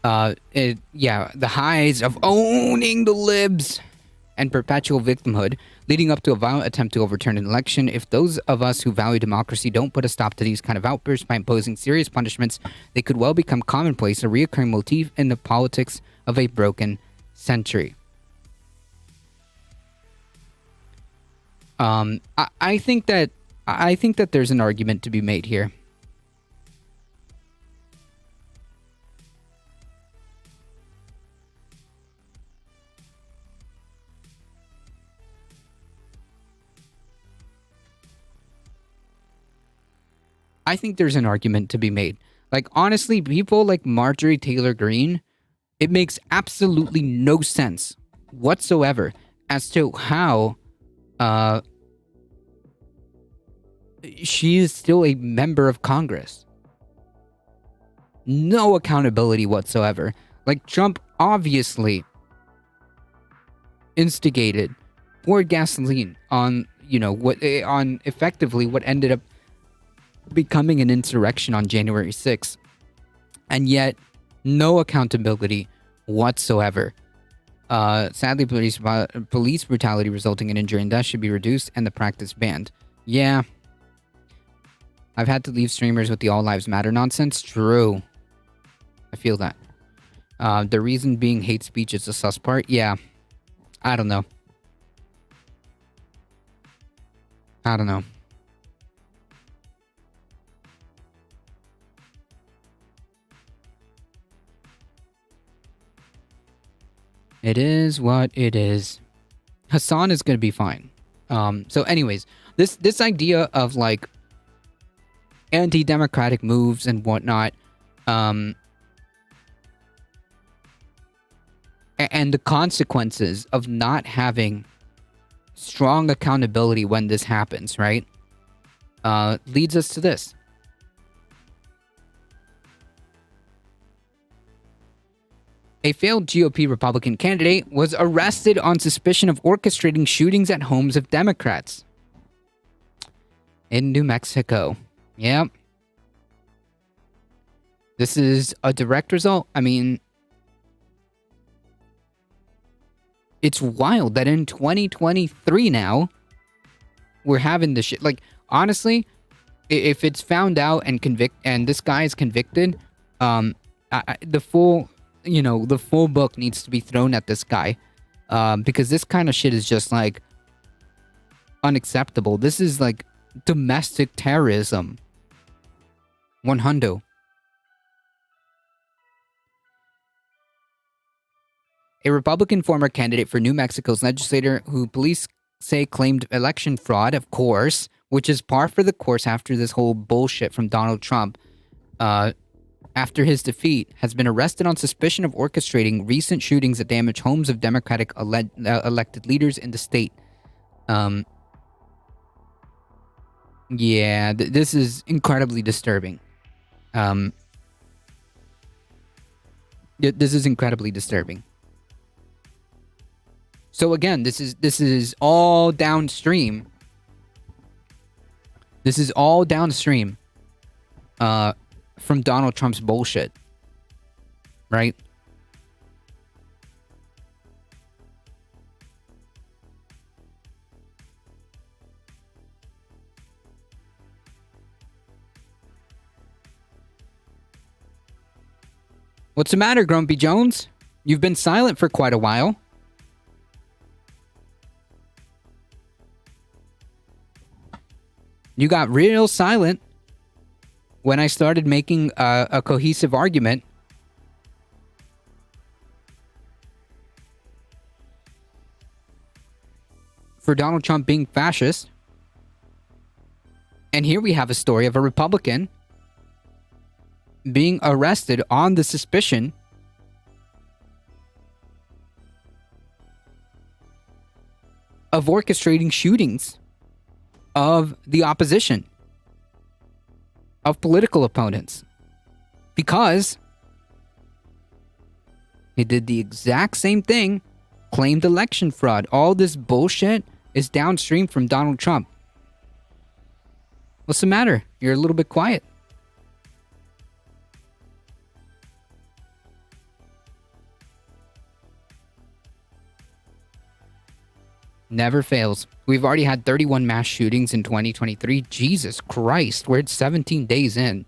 The highs of owning the libs and perpetual victimhood leading up to a violent attempt to overturn an election. If those of us who value democracy don't put a stop to these kind of outbursts by imposing serious punishments, they could well become commonplace, a reoccurring motif in the politics of a broken century. I think that there's an argument to be made here. I think there's an argument to be made. Like, honestly, people like Marjorie Taylor Greene, it makes absolutely no sense whatsoever as to how she is still a member of Congress. No accountability whatsoever. Like, Trump obviously instigated, poured gasoline on, on effectively what ended up becoming an insurrection on January 6th. And yet, no accountability whatsoever. Sadly, police brutality resulting in injury and death should be reduced and the practice banned. Yeah. I've had to leave streamers with the All Lives Matter nonsense. True. I feel that. The reason being hate speech is the sus part. Yeah. I don't know. It is what it is. Hassan is going to be fine. So anyways, this idea of like anti-democratic moves and whatnot, and the consequences of not having strong accountability when this happens, right? Leads us to this. A failed GOP Republican candidate was arrested on suspicion of orchestrating shootings at homes of Democrats in New Mexico. Yep. This is a direct result. I mean, it's wild that in 2023 now, we're having this shit. Like, honestly, if it's found out and this guy is convicted, the full book needs to be thrown at this guy, because this kind of shit is just like unacceptable. This is like domestic terrorism. 100. A Republican former candidate for New Mexico's legislator who police say claimed election fraud, of course, which is par for the course after this whole bullshit from Donald Trump, after his defeat, has been arrested on suspicion of orchestrating recent shootings that damage homes of Democratic elected leaders in the state. Yeah, this is incredibly disturbing. This is incredibly disturbing. So again, this is all downstream. This is all downstream from Donald Trump's bullshit, right? What's the matter, Grumpy Jones? You've been silent for quite a while. You got real silent when I started making a cohesive argument. For Donald Trump being fascist. And here we have a story of a Republican being arrested on the suspicion of orchestrating shootings of the opposition, of political opponents, because he did the exact same thing, claimed election fraud. All this bullshit is downstream from Donald Trump. What's the matter? You're a little bit quiet. Never fails. We've already had 31 mass shootings in 2023. Jesus Christ, we're at 17 days in.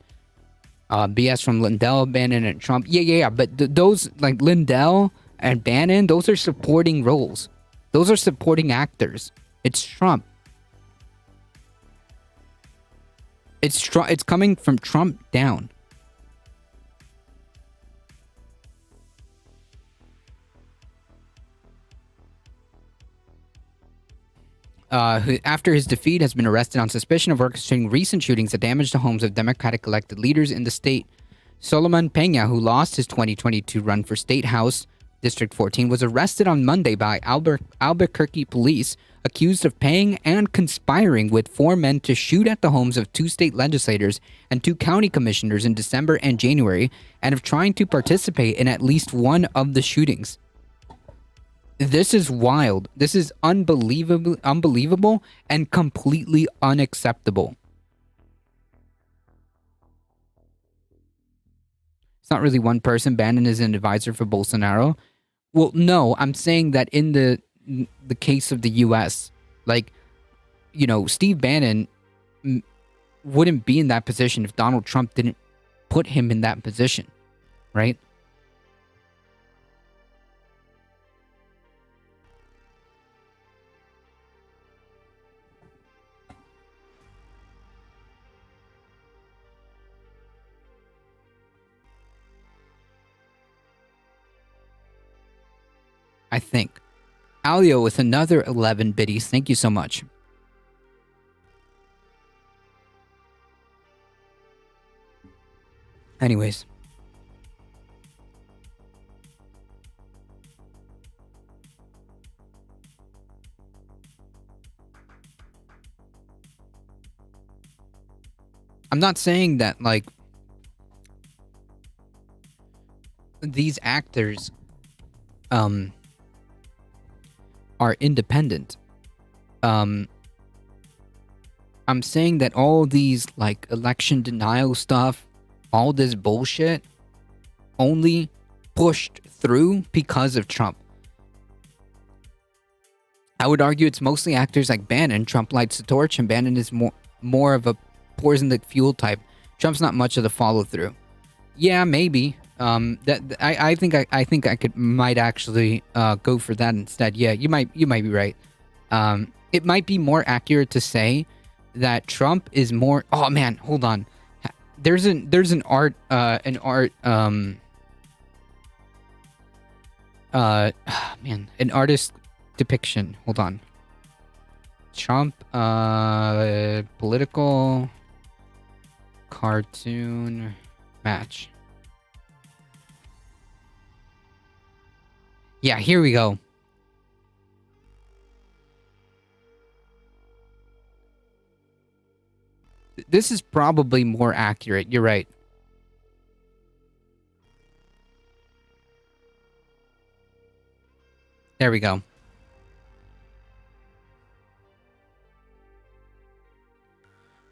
BS from Lindell, Bannon, and Trump. Yeah. But those, like Lindell and Bannon, those are supporting roles. Those are supporting actors. It's Trump. It's coming from Trump down. Who, after his defeat, has been arrested on suspicion of orchestrating recent shootings that damaged the homes of Democratic elected leaders in the state. Solomon Peña, who lost his 2022 run for State House District 14, was arrested on Monday by Albuquerque police, accused of paying and conspiring with 4 men to shoot at the homes of 2 state legislators and 2 county commissioners in December and January, and of trying to participate in at least one of the shootings. This is wild. This is unbelievable and completely unacceptable. It's not really one person. Bannon is an advisor for Bolsonaro. Well, no, I'm saying that in the case of the U.S., like, you know, Steve Bannon wouldn't be in that position if Donald Trump didn't put him in that position, right? I think. Alio with another 11 biddies. Thank you so much. Anyways. I'm not saying that, like, these actors are independent. I'm saying that all these, like, election denial stuff, all this bullshit, only pushed through because of Trump. I would argue it's mostly actors like Bannon. Trump lights the torch, and Bannon is more of a poison the fuel type. Trump's not much of the follow through. Yeah, maybe. I think I might actually go for that instead. Yeah, you might be right. It might be more accurate to say that Trump is more. Oh man, hold on. There's an artist depiction. Hold on. Trump political cartoon match. Yeah, here we go. This is probably more accurate. You're right. There we go.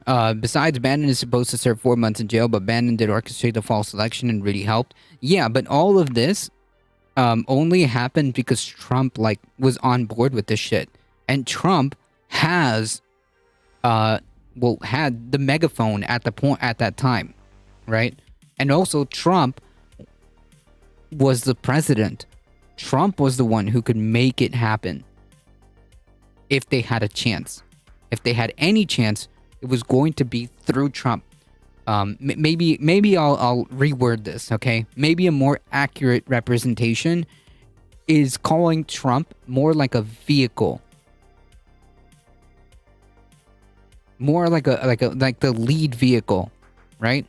Besides, Bannon is supposed to serve 4 months in jail, but Bannon did orchestrate the false election and really helped. Yeah, but all of this only happened because Trump, like, was on board with this shit. And Trump has had the megaphone at that time, right? And also Trump was the president. Trump was the one who could make it happen. If they had a chance. If they had any chance, it was going to be through Trump. Maybe I'll reword this, okay? Maybe a more accurate representation is calling Trump more like a vehicle. More like the lead vehicle, right?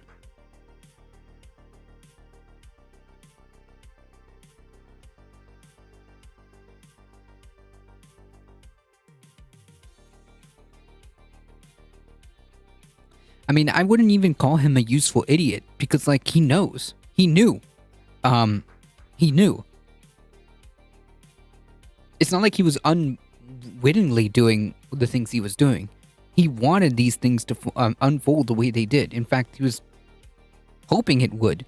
I mean, I wouldn't even call him a useful idiot because, like, he knows. He knew. He knew. It's not like he was unwittingly doing the things he was doing. He wanted these things to unfold the way they did. In fact, he was hoping it would.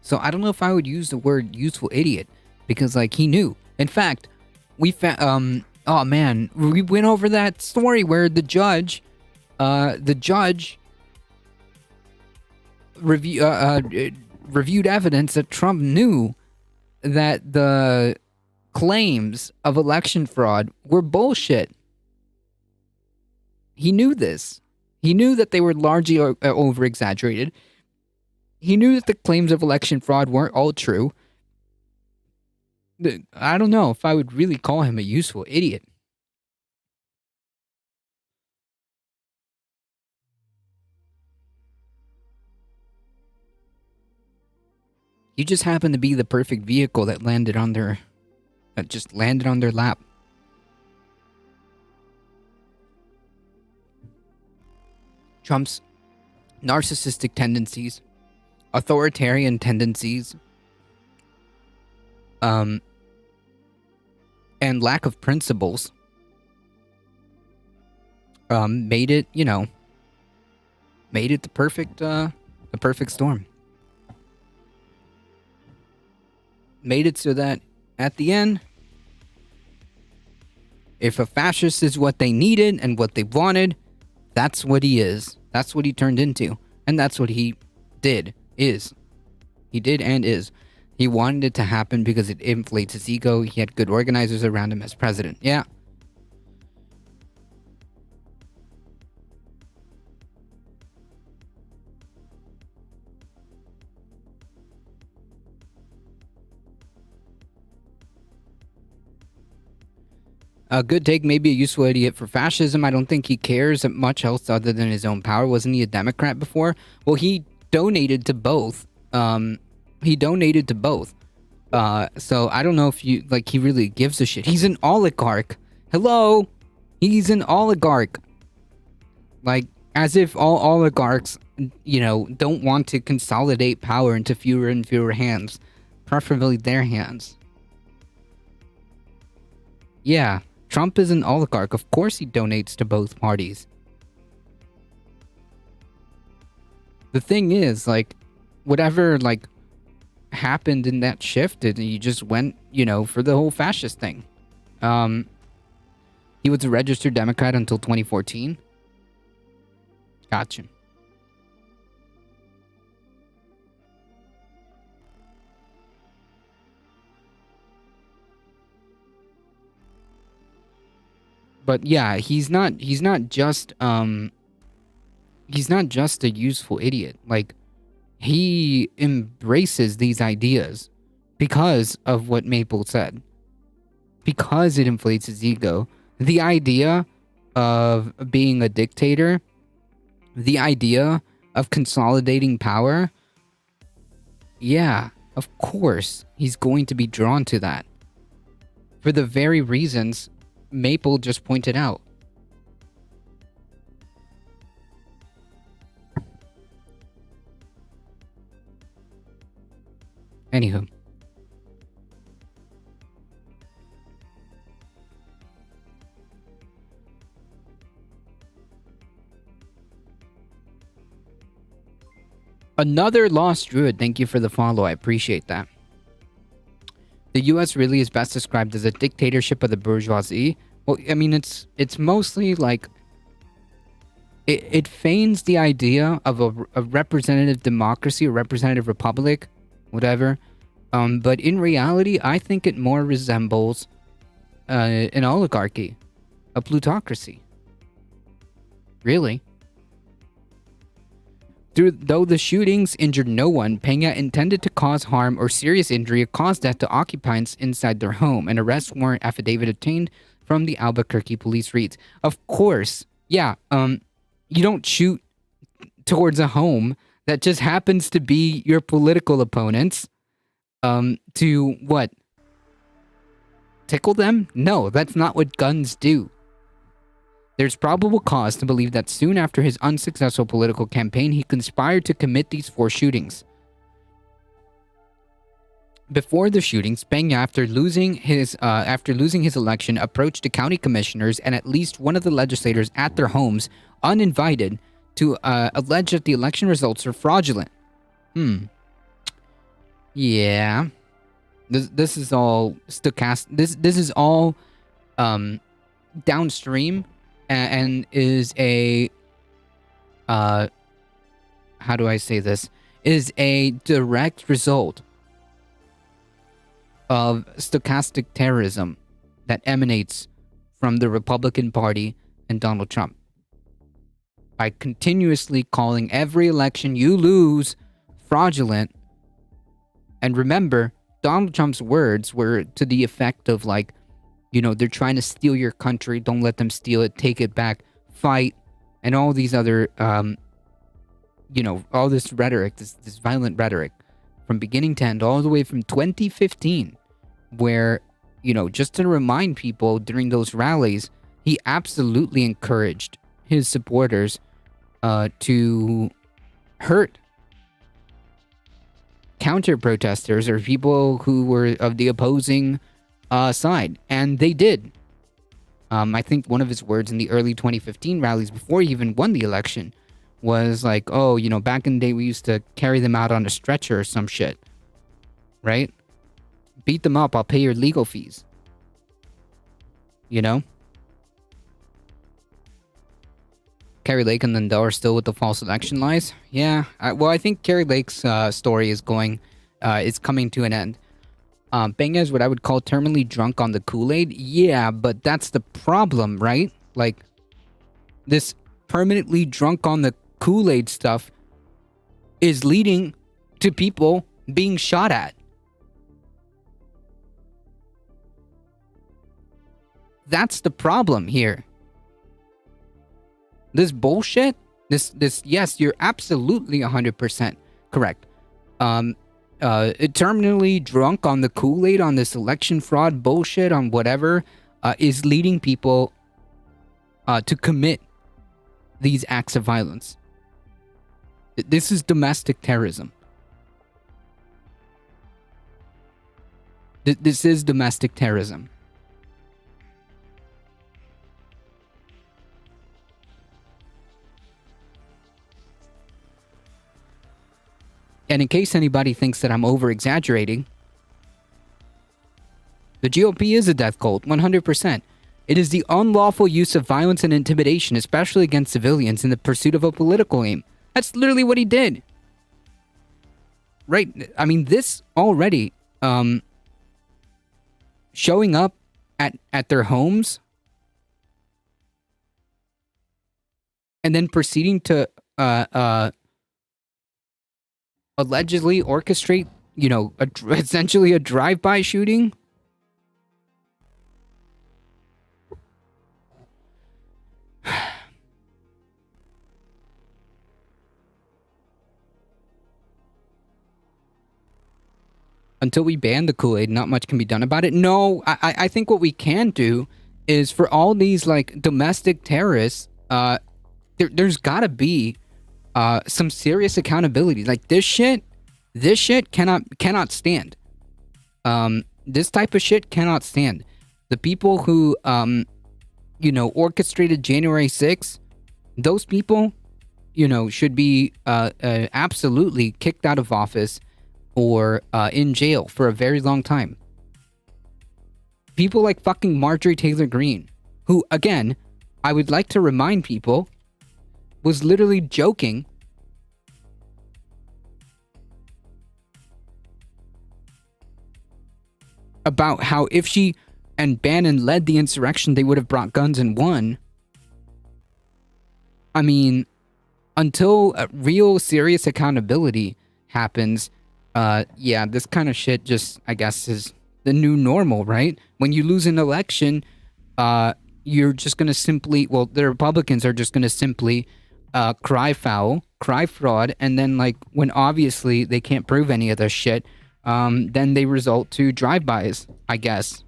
So I don't know if I would use the word useful idiot because, like, he knew. In fact, we found, oh man, we went over that story where the judge reviewed evidence that Trump knew that the claims of election fraud were bullshit. He knew this. He knew that they were largely over exaggerated. He knew that the claims of election fraud weren't all true. I don't know if I would really call him a useful idiot. He just happened to be the perfect vehicle that just landed on their lap. Trump's narcissistic tendencies, authoritarian tendencies, and lack of principles, made it the perfect storm. Made it so that at the end, if a fascist is what they needed and what they wanted, that's what he is. That's what he turned into. And that's what he did, is. He did and is. He wanted it to happen because it inflates his ego. He had good organizers around him as president. Yeah. A good take, maybe a useful idiot for fascism. I don't think he cares much else other than his own power. Wasn't he a Democrat before? Well, he donated to both. So I don't know if he really gives a shit. He's an oligarch. Hello? He's an oligarch. Like, as if all oligarchs, don't want to consolidate power into fewer and fewer hands. Preferably their hands. Yeah. Trump is an oligarch. Of course he donates to both parties. The thing is, whatever, happened in that shift, he just went, for the whole fascist thing. He was a registered Democrat until 2014. Gotcha. But yeah, he's not just a useful idiot. He embraces these ideas because of what Maple said. Because it inflates his ego. The idea of being a dictator, the idea of consolidating power, yeah, of course he's going to be drawn to that. For the very reasons Maple just pointed out. Anywho. Another Lost Druid, thank you for the follow, I appreciate that. The US really is best described as a dictatorship of the bourgeoisie. Well, I mean, it's mostly it feigns the idea of a representative democracy, a representative republic, whatever. But in reality, I think it more resembles an oligarchy, a plutocracy. Really. Though the shootings injured no one, Peña intended to cause harm or serious injury or cause death to occupants inside their home. An arrest warrant affidavit obtained from the Albuquerque police reads. Of course, yeah, you don't shoot towards a home that just happens to be your political opponents. To what? Tickle them? No, that's not what guns do. There's probable cause to believe that soon after his unsuccessful political campaign, he conspired to commit these 4 shootings. Before the shootings, Peña, after losing his election, approached the county commissioners and at least one of the legislators at their homes, uninvited, to allege that the election results are fraudulent. Yeah. This is all stochastic. This is all downstream. And is a, how do I say this? Is a direct result of stochastic terrorism that emanates from the Republican Party and Donald Trump. by continuously calling every election you lose fraudulent. And remember, Donald Trump's words were to the effect of like, you know, they're trying to steal your country. Don't let them steal it. Take it back. Fight. And all these other, you know, all this rhetoric, this violent rhetoric from beginning to end, all the way from 2015, where, you know, just to remind people during those rallies, he absolutely encouraged his supporters to hurt counter protesters or people who were of the opposing side. And they did. I think one of his words in the early 2015 rallies before he even won the election was like, oh, you know, back in the day we used to carry them out on a stretcher or some shit. Right? Beat them up, I'll pay your legal fees. You know? Carrie Lake and Lindell are still with the false election lies. Yeah, I think Carrie Lake's story is coming to an end. Bang is what I would call terminally drunk on the Kool-Aid. Yeah, but that's the problem, right? Like, this permanently drunk on the Kool-Aid stuff is leading to people being shot at. That's the problem here. This bullshit, this yes, you're absolutely 100% correct. Terminally drunk on the Kool-Aid, on this election fraud bullshit, on whatever, is leading people to commit these acts of violence. This is domestic terrorism. This is domestic terrorism. And in case anybody thinks that I'm over-exaggerating, the GOP is a death cult, 100%. It is the unlawful use of violence and intimidation, especially against civilians, in the pursuit of a political aim. That's literally what he did. Right? I mean, this already, showing up at their homes and then proceeding to, allegedly orchestrate, you know, essentially a drive-by shooting. Until we ban the Kool-Aid, not much can be done about it. No, I think what we can do is for all these, like, domestic terrorists, there's gotta be some serious accountability. Like, this shit cannot stand. This type of shit cannot stand. The people who, you know, orchestrated January 6th, those people, you know, should be absolutely kicked out of office or in jail for a very long time. People like fucking Marjorie Taylor Greene, who, again, I would like to remind people, was literally joking about how if she and Bannon led the insurrection, they would have brought guns and won. I mean, until real serious accountability happens, yeah, this kind of shit just, I guess, is the new normal, right? When you lose an election, you're just going to simply, well, the Republicans are just going to simply cry foul, cry fraud, and then, like, when obviously they can't prove any of this shit, then they result to drive-bys, I guess.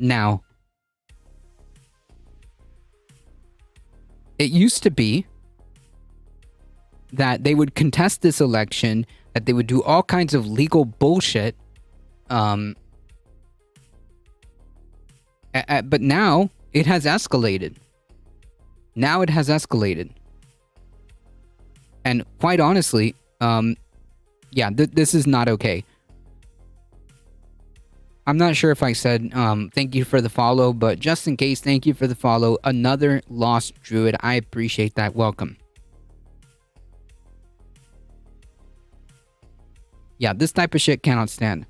Now, it used to be that they would contest this election, that they would do all kinds of legal bullshit, but now it has escalated. Now it has escalated. And quite honestly, yeah, this is not okay. I'm not sure if I said thank you for the follow, but just in case, thank you for the follow. Another Lost Druid. I appreciate that. Welcome. Yeah, this type of shit cannot stand.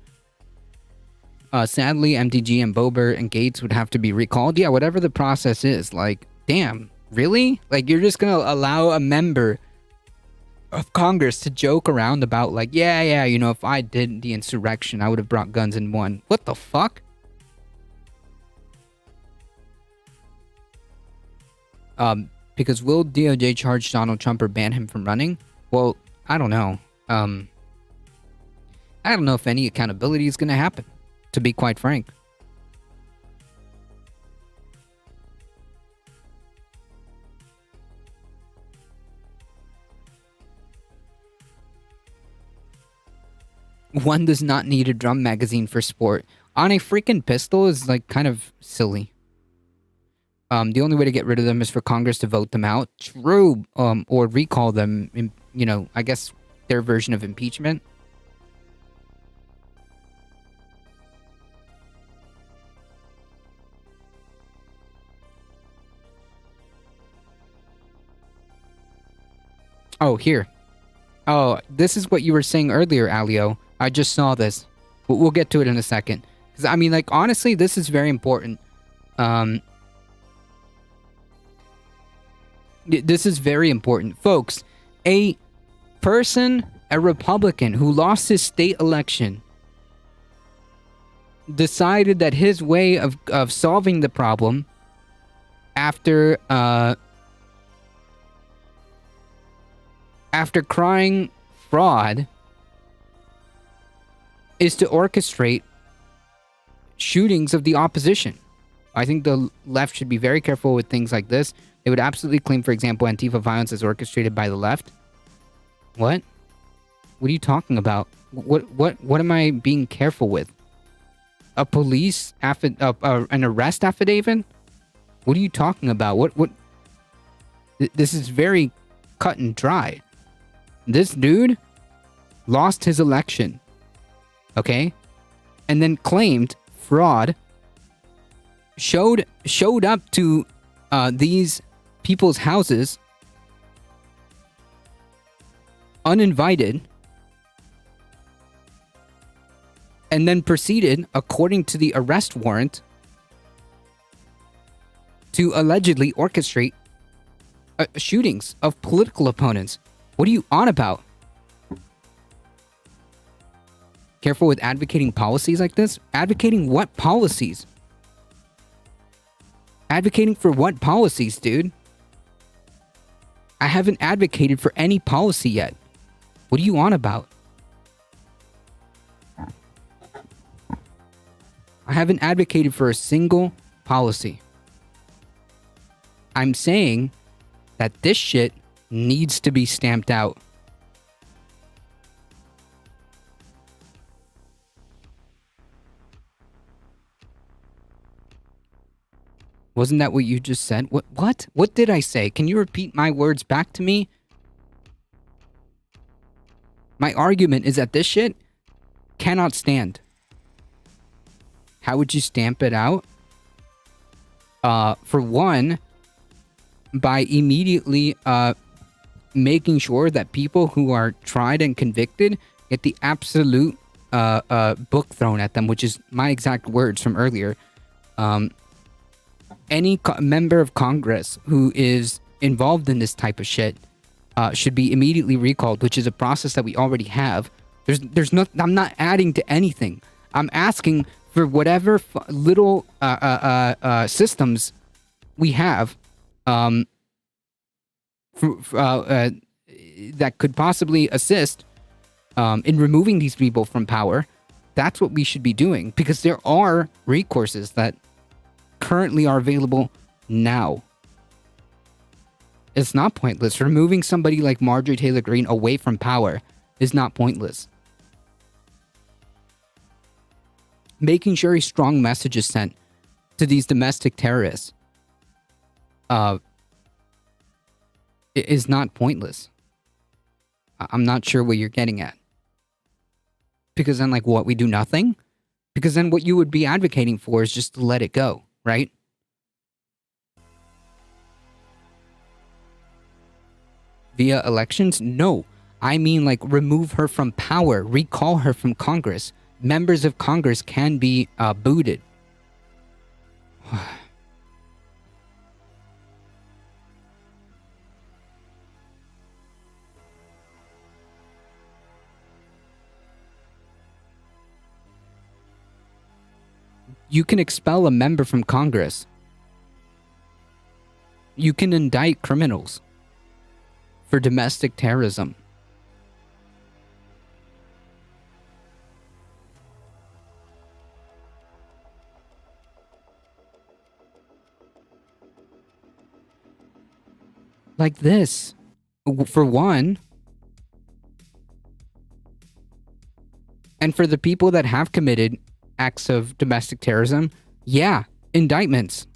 Sadly, MTG and Bober and Gates would have to be recalled. Yeah, whatever the process is. Like, damn, really? Like, you're just gonna allow a member of Congress to joke around about, like, yeah, you know, if I did the insurrection, I would have brought guns and won. What the fuck? Because will DOJ charge Donald Trump or ban him from running? Well, I don't know. I don't know if any accountability is going to happen, to be quite frank. One does not need a drum magazine for sport. On a freaking pistol is like kind of silly. The only way to get rid of them is for Congress to vote them out. True. Or recall them. You know, I guess their version of impeachment. Oh, here. Oh, this is what you were saying earlier, Alio. I just saw this. We'll get to it in a second. Because, I mean, like, honestly, this is very important. This is very important. Folks, a person, a Republican who lost his state election, decided that his way of solving the problem after crying fraud is to orchestrate shootings of the opposition. I think the left should be very careful with things like this. They would absolutely claim, for example, Antifa violence is orchestrated by the left. What? What are you talking about? What am I being careful with? A police an arrest affidavit? What are you talking about? What? This is very cut and dry. This dude lost his election, okay? And then claimed fraud, showed up to these people's houses uninvited, and then proceeded, according to the arrest warrant, to allegedly orchestrate shootings of political opponents. What are you on about? Careful with advocating policies like this? Advocating what policies? Advocating for what policies, dude? I haven't advocated for any policy yet. What are you on about? I haven't advocated for a single policy. I'm saying that this shit needs to be stamped out. Wasn't that what you just said? What? What did I say? Can you repeat my words back to me? My argument is that this shit cannot stand. How would you stamp it out? For one, by immediately making sure that people who are tried and convicted get the absolute book thrown at them, which is my exact words from earlier. Any member of Congress who is involved in this type of shit should be immediately recalled, which is a process that we already have. There's no. I'm not adding to anything. I'm asking for whatever little systems we have that could possibly assist in removing these people from power. That's what we should be doing, because there are recourses that currently are available now. It's not pointless. Removing somebody like Marjorie Taylor Greene away from power is not pointless. Making sure a strong message is sent to these domestic terrorists is not pointless. I'm not sure what you're getting at. Because then, like, what? We do nothing? Because then what you would be advocating for is just to let it go, right? Via elections? No. I mean, like, remove her from power. Recall her from Congress. members of Congress can be booted. You can expel a member from Congress. You can indict criminals for domestic terrorism. Like this, for one. And for the people that have committed acts of domestic terrorism, yeah, indictments.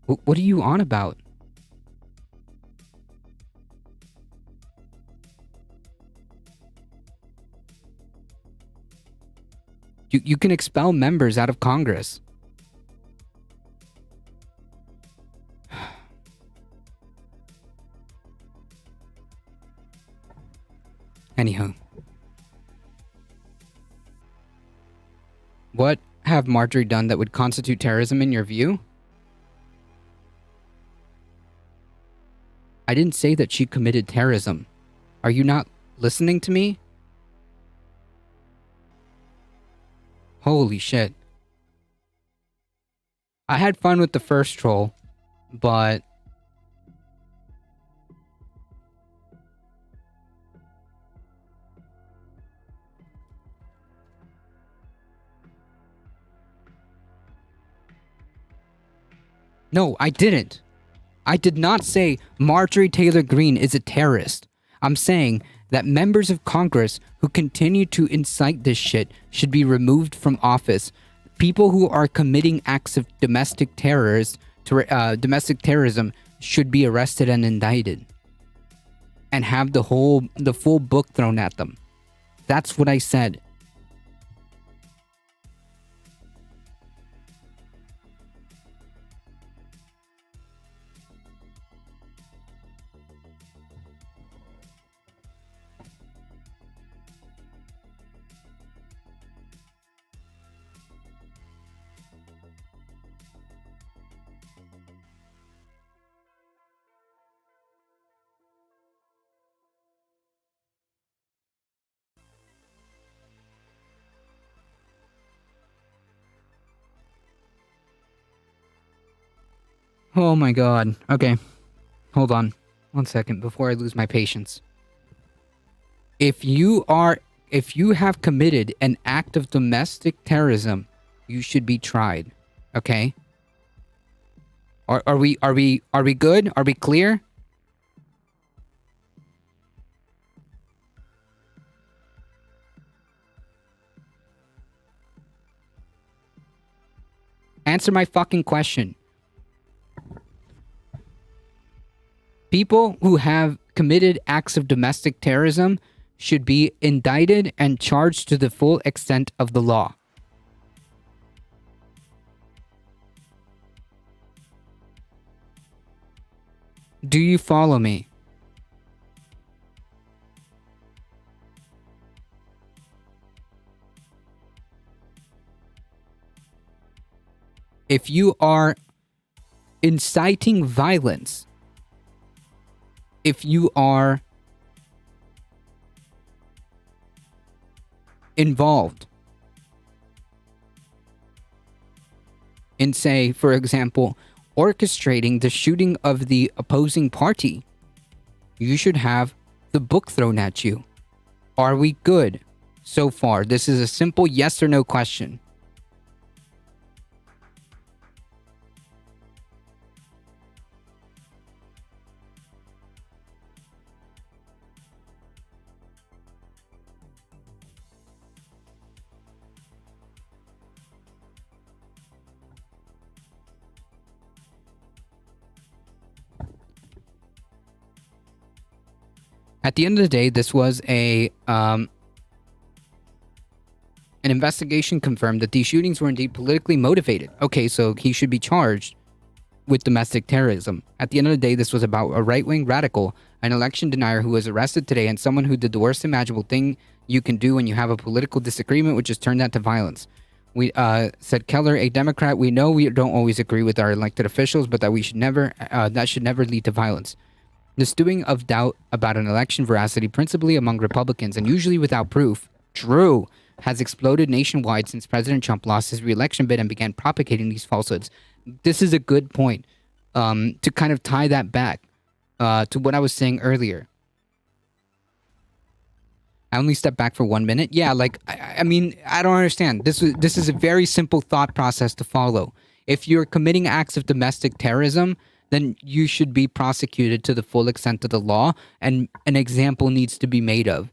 What are you on about? You can expel members out of Congress. Anyhow. What have Marjorie done that would constitute terrorism in your view? I didn't say that she committed terrorism. Are you not listening to me? Holy shit. I had fun with the first troll, but... No, I didn't. I did not say Marjorie Taylor Greene is a terrorist. I'm saying that members of Congress who continue to incite this shit should be removed from office. People who are committing acts of domestic terrorism should be arrested and indicted. And have the full book thrown at them. That's what I said. Oh my god. Okay. Hold on. 1 second before I lose my patience. If you have committed an act of domestic terrorism, you should be tried. Okay? Are we good? Are we clear? Answer my fucking question. People who have committed acts of domestic terrorism should be indicted and charged to the full extent of the law. Do you follow me? If you are inciting violence, if you are involved in, say, for example, orchestrating the shooting of the opposing party, you should have the book thrown at you. Are we good so far? This is a simple yes or no question. At the end of the day, this was an investigation confirmed that these shootings were indeed politically motivated. Okay, so he should be charged. with domestic terrorism. At the end of the day, this was about a right-wing radical, an election denier who was arrested today, and someone who did the worst imaginable thing you can do when you have a political disagreement, which is turn that to violence. We said Keller, a Democrat. We know we don't always agree with our elected officials, but that we should never that should never lead to violence. The stewing of doubt about an election veracity, principally among Republicans, and usually without proof, true, has exploded nationwide since President Trump lost his re-election bid and began propagating these falsehoods. This is a good point to kind of tie that back to what I was saying earlier. I only stepped back for 1 minute. Yeah, like, I mean, I don't understand. This is a very simple thought process to follow. If you're committing acts of domestic terrorism, then you should be prosecuted to the full extent of the law, and an example needs to be made of.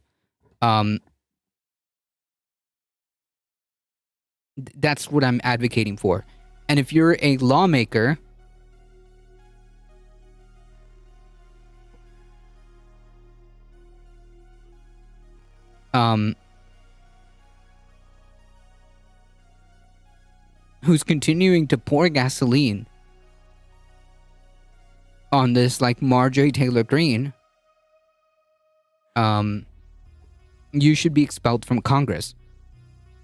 That's what I'm advocating for. And if you're a lawmaker, who's continuing to pour gasoline on this, like Marjorie Taylor Greene, you should be expelled from Congress.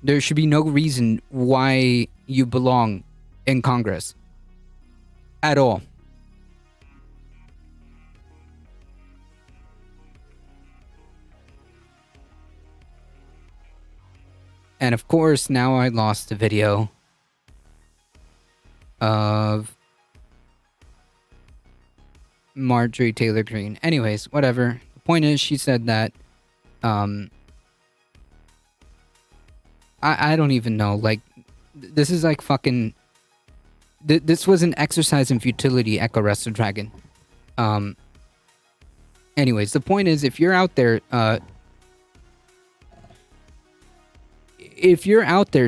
There should be no reason why you belong in Congress at all. And of course, now I lost the video of Marjorie Taylor Greene. Anyways, whatever. The point is, she said that, I don't even know. Like, this is like fucking... this was an exercise in futility, Echo Resto Dragon. Anyways, the point is, if you're out there,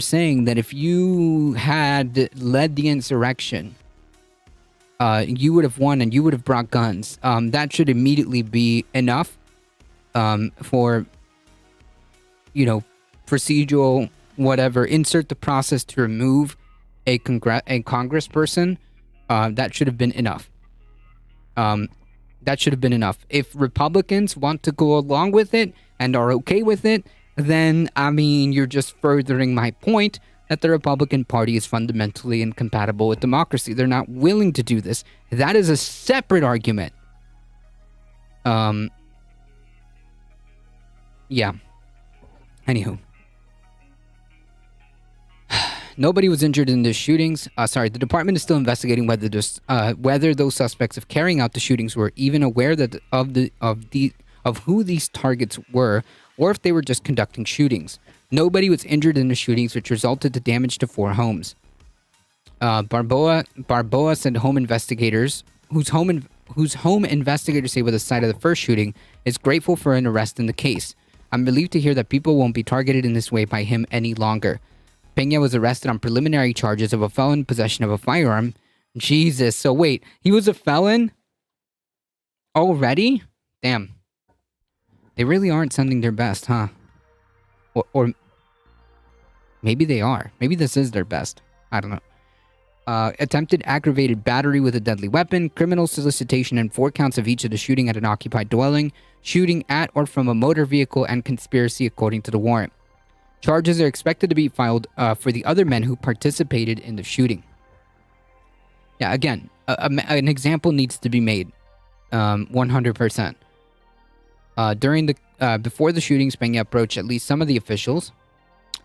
saying that if you had led the insurrection, you would have won and you would have brought guns, that should immediately be enough for, you know, procedural whatever. Insert the process to remove a congressperson. That should have been enough. That should have been enough. If Republicans want to go along with it and are okay with it, then, I mean, you're just furthering my point that the Republican Party is fundamentally incompatible with democracy. They're not willing to do this. That is a separate argument. Yeah. Anywho. Nobody was injured in the shootings. The department is still investigating whether those suspects of carrying out the shootings were even aware that of who these targets were, or if they were just conducting shootings. Nobody was injured in the shootings, which resulted to damage to 4 homes. Barboa said home investigators, whose home investigators say were the site of the first shooting, is grateful for an arrest in the case. I'm relieved to hear that people won't be targeted in this way by him any longer. Peña was arrested on preliminary charges of a felon possession of a firearm. Jesus, so wait, he was a felon? Already? Damn. They really aren't sending their best, huh? Or maybe they are. Maybe this is their best. I don't know. Attempted aggravated battery with a deadly weapon, criminal solicitation, and 4 counts of each of the shooting at an occupied dwelling, shooting at or from a motor vehicle, and conspiracy according to the warrant. Charges are expected to be filed for the other men who participated in the shooting. Yeah, again, an example needs to be made. 100%. Before the shootings, Peña approached at least some of the officials.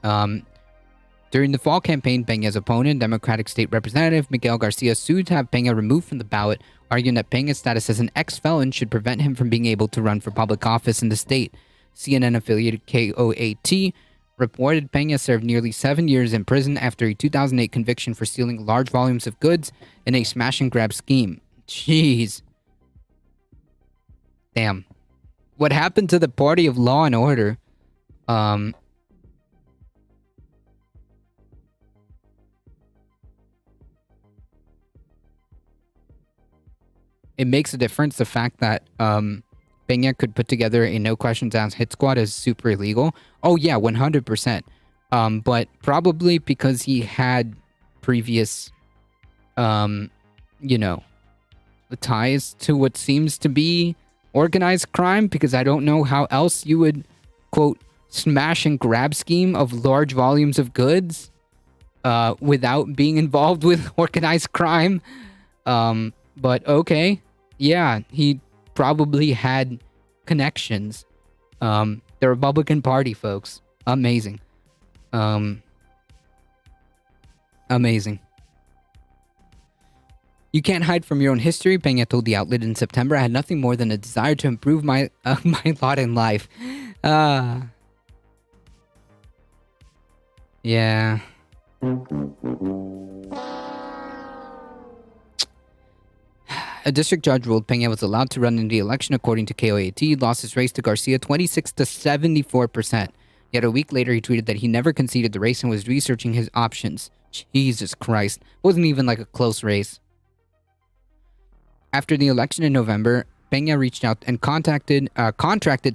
During the fall campaign, Peña's opponent, Democratic State Representative Miguel Garcia, sued to have Peña removed from the ballot, arguing that Peña's status as an ex-felon should prevent him from being able to run for public office in the state. CNN-affiliated KOAT reported Peña served nearly 7 years in prison after a 2008 conviction for stealing large volumes of goods in a smash-and-grab scheme. Jeez. Damn. What happened to the party of law and order? It makes a difference, the fact that Peña could put together a no questions asked hit squad is super illegal. Oh yeah, 100%. But probably because he had previous you know, the ties to what seems to be organized crime, because I don't know how else you would, quote, smash and grab scheme of large volumes of goods without being involved with organized crime. But okay. Yeah, he probably had connections. The Republican Party, folks. Amazing. Amazing. You can't hide from your own history, Peña told the outlet in September. I had nothing more than a desire to improve my my lot in life. Yeah. A district judge ruled Peña was allowed to run in the election according to KOAT, lost his race to Garcia 26 to 74%. Yet a week later, he tweeted that he never conceded the race and was researching his options. Jesus Christ. Wasn't even like a close race. After the election in November, Peña reached out and contracted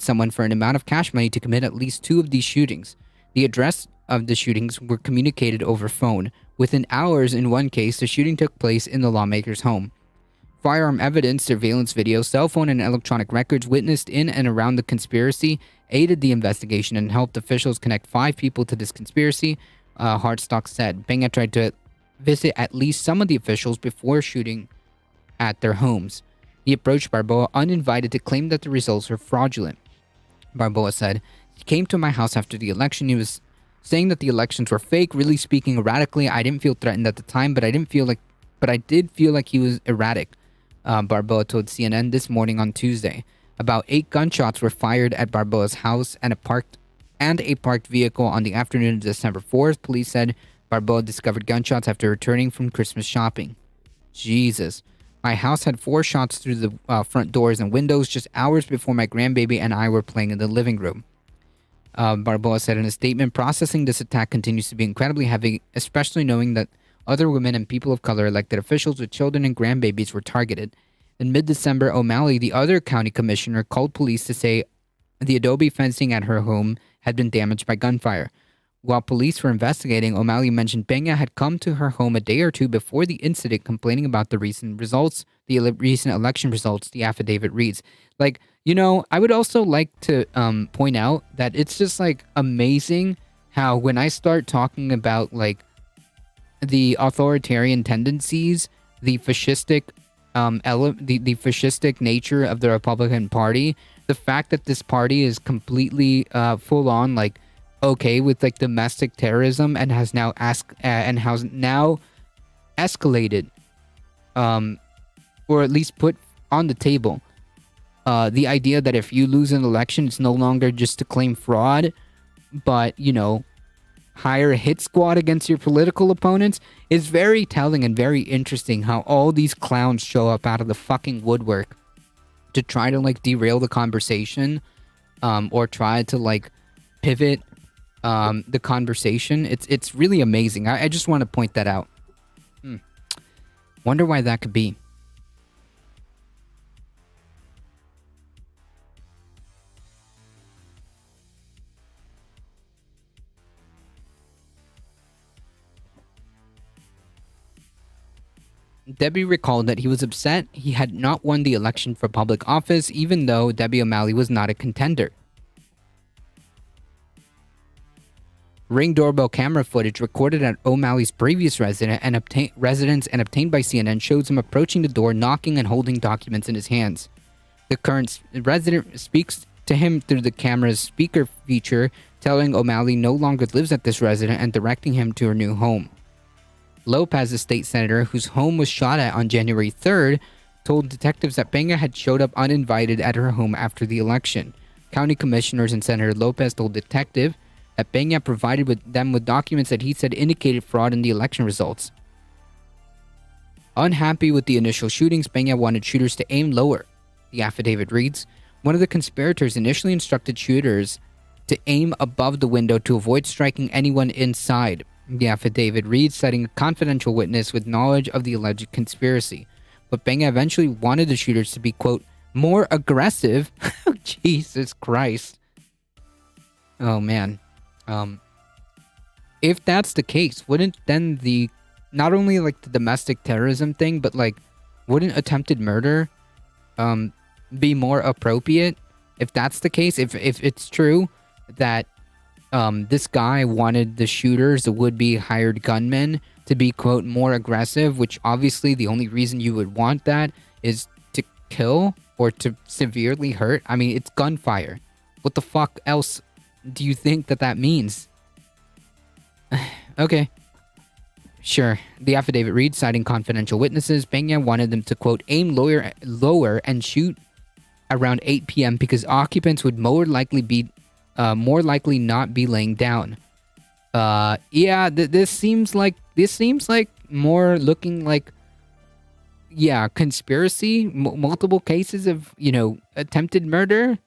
someone for an amount of cash money to commit at least 2 of these shootings. The address of the shootings were communicated over phone. Within hours, in one case, the shooting took place in the lawmaker's home. Firearm evidence, surveillance video, cell phone, and electronic records witnessed in and around the conspiracy aided the investigation and helped officials connect 5 people to this conspiracy, Hartstock said. Peña tried to visit at least some of the officials before shooting at their homes. He approached Barboa uninvited to claim that the results were fraudulent. Barboa said, "He came to my house after the election. He was saying that the elections were fake, really speaking erratically. I didn't feel threatened at the time, but I did feel like he was erratic." Barboa told CNN this morning on Tuesday. About 8 gunshots were fired at Barboa's house and a parked vehicle on the afternoon of December 4th. Police said Barboa discovered gunshots after returning from Christmas shopping. Jesus. My house had 4 shots through the front doors and windows just hours before my grandbaby and I were playing in the living room. Barboa said in a statement, processing this attack continues to be incredibly heavy, especially knowing that other women and people of color, elected officials with children and grandbabies, were targeted. In mid-December, O'Malley, the other county commissioner, called police to say the adobe fencing at her home had been damaged by gunfire. While police were investigating, O'Malley mentioned Peña had come to her home a day or 2 before the incident, complaining about the recent election results, the affidavit reads. Like, you know, I would also like to point out that it's just like amazing how when I start talking about like the authoritarian tendencies, the fascistic the fascistic nature of the Republican Party, the fact that this party is completely full on like okay with like domestic terrorism and has now escalated or at least put on the table the idea that if you lose an election, it's no longer just to claim fraud, but, you know, hire a hit squad against your political opponents, is very telling and very interesting how all these clowns show up out of the fucking woodwork to try to like derail the conversation or try to like pivot the conversation. It's really amazing. I just want to point that out. Wonder why that could be. Debbie recalled that he was upset he had not won the election for public office, even though Debbie O'Malley was not a contender. Ring doorbell camera footage recorded at O'Malley's previous residence and obtained by CNN shows him approaching the door, knocking and holding documents in his hands. The current resident speaks to him through the camera's speaker feature, telling O'Malley no longer lives at this residence and directing him to her new home. Lopez, a state senator whose home was shot at on January 3rd, told detectives that Peña had showed up uninvited at her home after the election. County commissioners and Senator Lopez told detective that Peña provided them with documents that he said indicated fraud in the election results. Unhappy with the initial shootings, Peña wanted shooters to aim lower. The affidavit reads, one of the conspirators initially instructed shooters to aim above the window to avoid striking anyone inside. The affidavit reads, citing a confidential witness with knowledge of the alleged conspiracy. But Peña eventually wanted the shooters to be, quote, more aggressive. Jesus Christ. Oh, man. If that's the case, wouldn't then not only like the domestic terrorism thing, but like wouldn't attempted murder be more appropriate if that's the case? If it's true that this guy wanted the shooters, the would-be hired gunmen, to be, quote, more aggressive, which obviously the only reason you would want that is to kill or to severely hurt. I mean, it's gunfire. What the fuck else do you think that means? Okay. Sure. The affidavit reads, citing confidential witnesses, Peña wanted them to, quote, aim lower and shoot around 8 p.m. because occupants would more likely not be laying down. Yeah, this seems like more looking like, yeah, conspiracy, multiple cases of, attempted murder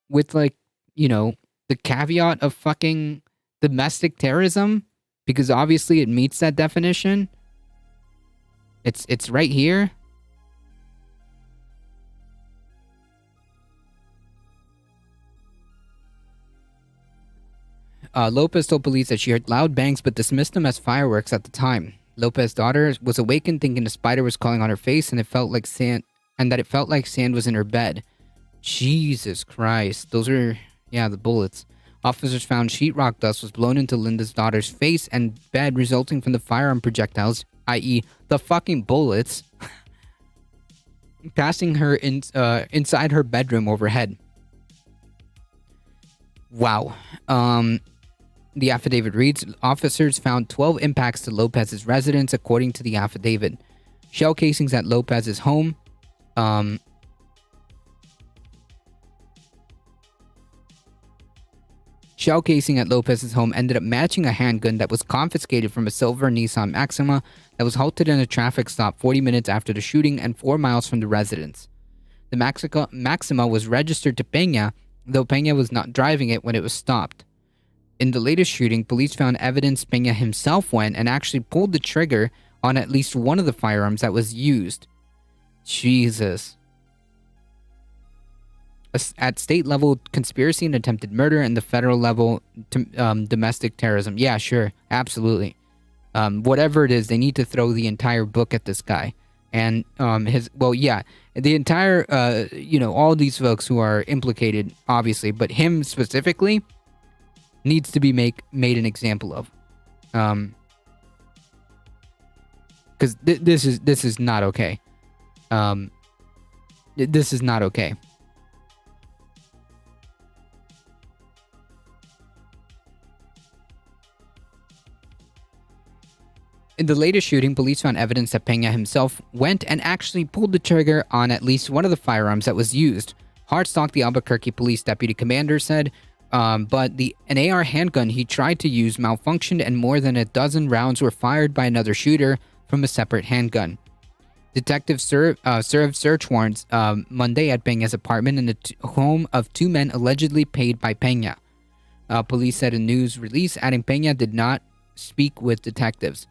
with, like, the caveat of fucking domestic terrorism, because obviously it meets that definition. It's right here. Lopez told police that she heard loud bangs but dismissed them as fireworks at the time. Lopez's daughter was awakened thinking a spider was crawling on her face and it felt like sand was in her bed. Jesus Christ. Those are, the bullets. Officers found sheetrock dust was blown into Linda's daughter's face and bed, resulting from the firearm projectiles, i.e. the fucking bullets, passing her inside her bedroom overhead. Wow. The affidavit reads, officers found 12 impacts to Lopez's residence, according to the affidavit. Shell casings at Lopez's home. Shell casing at Lopez's home ended up matching a handgun that was confiscated from a silver Nissan Maxima that was halted in a traffic stop 40 minutes after the shooting and 4 miles from the residence. The Maxima was registered to Peña, though Peña was not driving it when it was stopped. In the latest shooting, police found evidence Peña himself went and actually pulled the trigger on at least one of the firearms that was used. Jesus. At state level, conspiracy and attempted murder, and the federal level, domestic terrorism. Yeah, sure. Absolutely. Whatever it is, they need to throw the entire book at this guy. And the entire, all these folks who are implicated, obviously, but him specifically needs to be made an example of. Because this is not okay. This is not okay. In the latest shooting, police found evidence that Peña himself went and actually pulled the trigger on at least one of the firearms that was used. Hartsock, the Albuquerque police deputy commander, said, but an AR handgun he tried to use malfunctioned and more than a dozen rounds were fired by another shooter from a separate handgun. Detectives served search warrants Monday at Peña's apartment in the home of 2 men allegedly paid by Peña. Police said in a news release, adding Peña did not speak with detectives.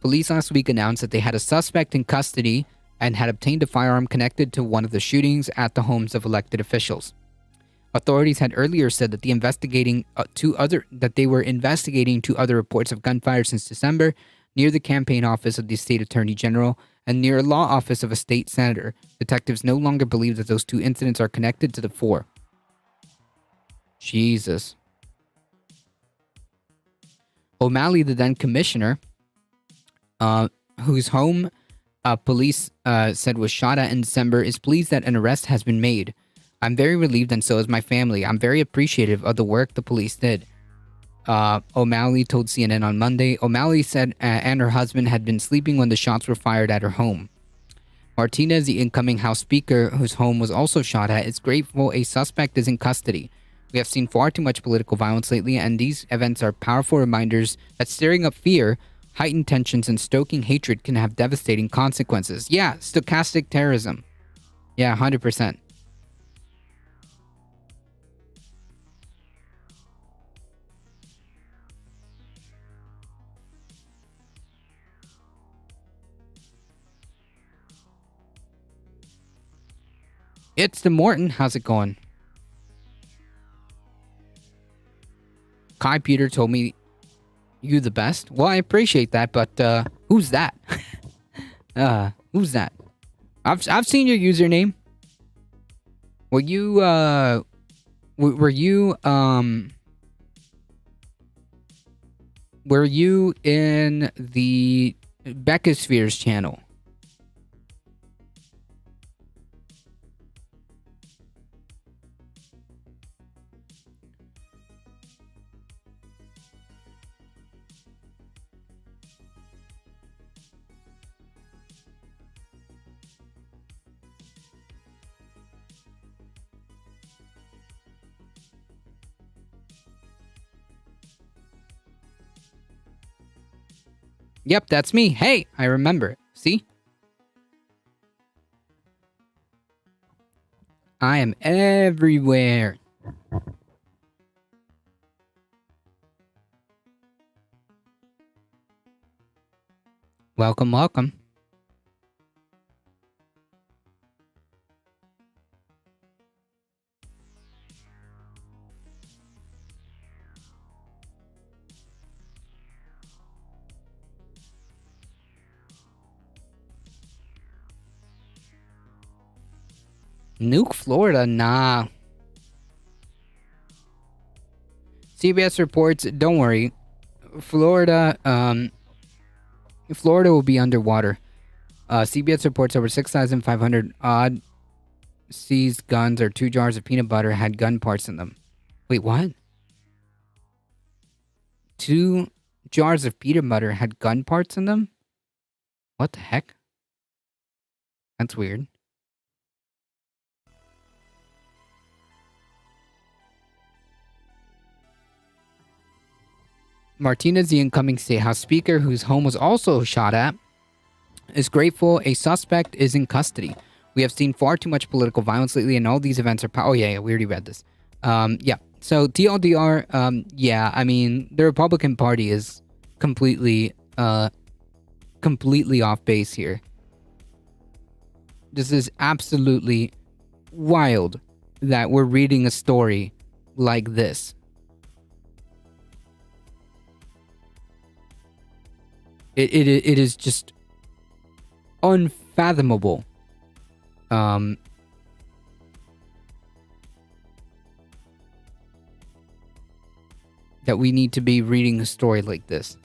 Police last week announced that they had a suspect in custody and had obtained a firearm connected to one of the shootings at the homes of elected officials. Authorities had earlier said that they were investigating 2 other reports of gunfire since December near the campaign office of the state attorney general and near a law office of a state senator. Detectives no longer believe that those 2 incidents are connected to the 4. Jesus. O'Malley, the then commissioner, whose home police said was shot at in December, is pleased that an arrest has been made. I'm very relieved, and so is my family. I'm very appreciative of the work the police did. O'Malley told CNN on Monday. O'Malley said and her husband had been sleeping when the shots were fired at her home. Martinez, the incoming House Speaker, whose home was also shot at, is grateful a suspect is in custody. We have seen far too much political violence lately, and these events are powerful reminders that stirring up fear, heightened tensions, and stoking hatred can have devastating consequences. Yeah, stochastic terrorism. Yeah, 100%. It's the Morton. How's it going? Kai Peter told me you the best. Well, I appreciate that, but who's that? Who's that? I've seen your username. Were you were you in the Beccaspheres channel? Yep, that's me. Hey, I remember. See? I am everywhere. Welcome, welcome. Nuke Florida? Nah. CBS reports, don't worry. Florida will be underwater. CBS reports over 6,500 odd seized guns or 2 jars of peanut butter had gun parts in them. Wait, what? 2 jars of peanut butter had gun parts in them? What the heck? That's weird. Martinez, the incoming State House Speaker, whose home was also shot at, is grateful a suspect is in custody. We have seen far too much political violence lately, and all these events are... Oh, yeah, we already read this. Yeah. So, TLDR, yeah, I mean, the Republican Party is completely off base here. This is absolutely wild that we're reading a story like this. It is just unfathomable. That we need to be reading a story like this.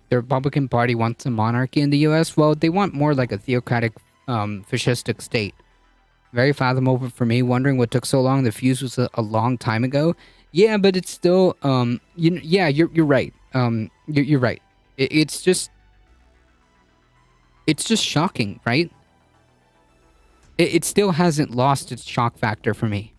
The Republican Party wants a monarchy in the US. Well, they want more like a theocratic, fascistic state. Very fathomable for me, wondering what took so long. The fuse was a long time ago. Yeah, but it's still, yeah, you're right. You're right. It's just shocking, right? It still hasn't lost its shock factor for me.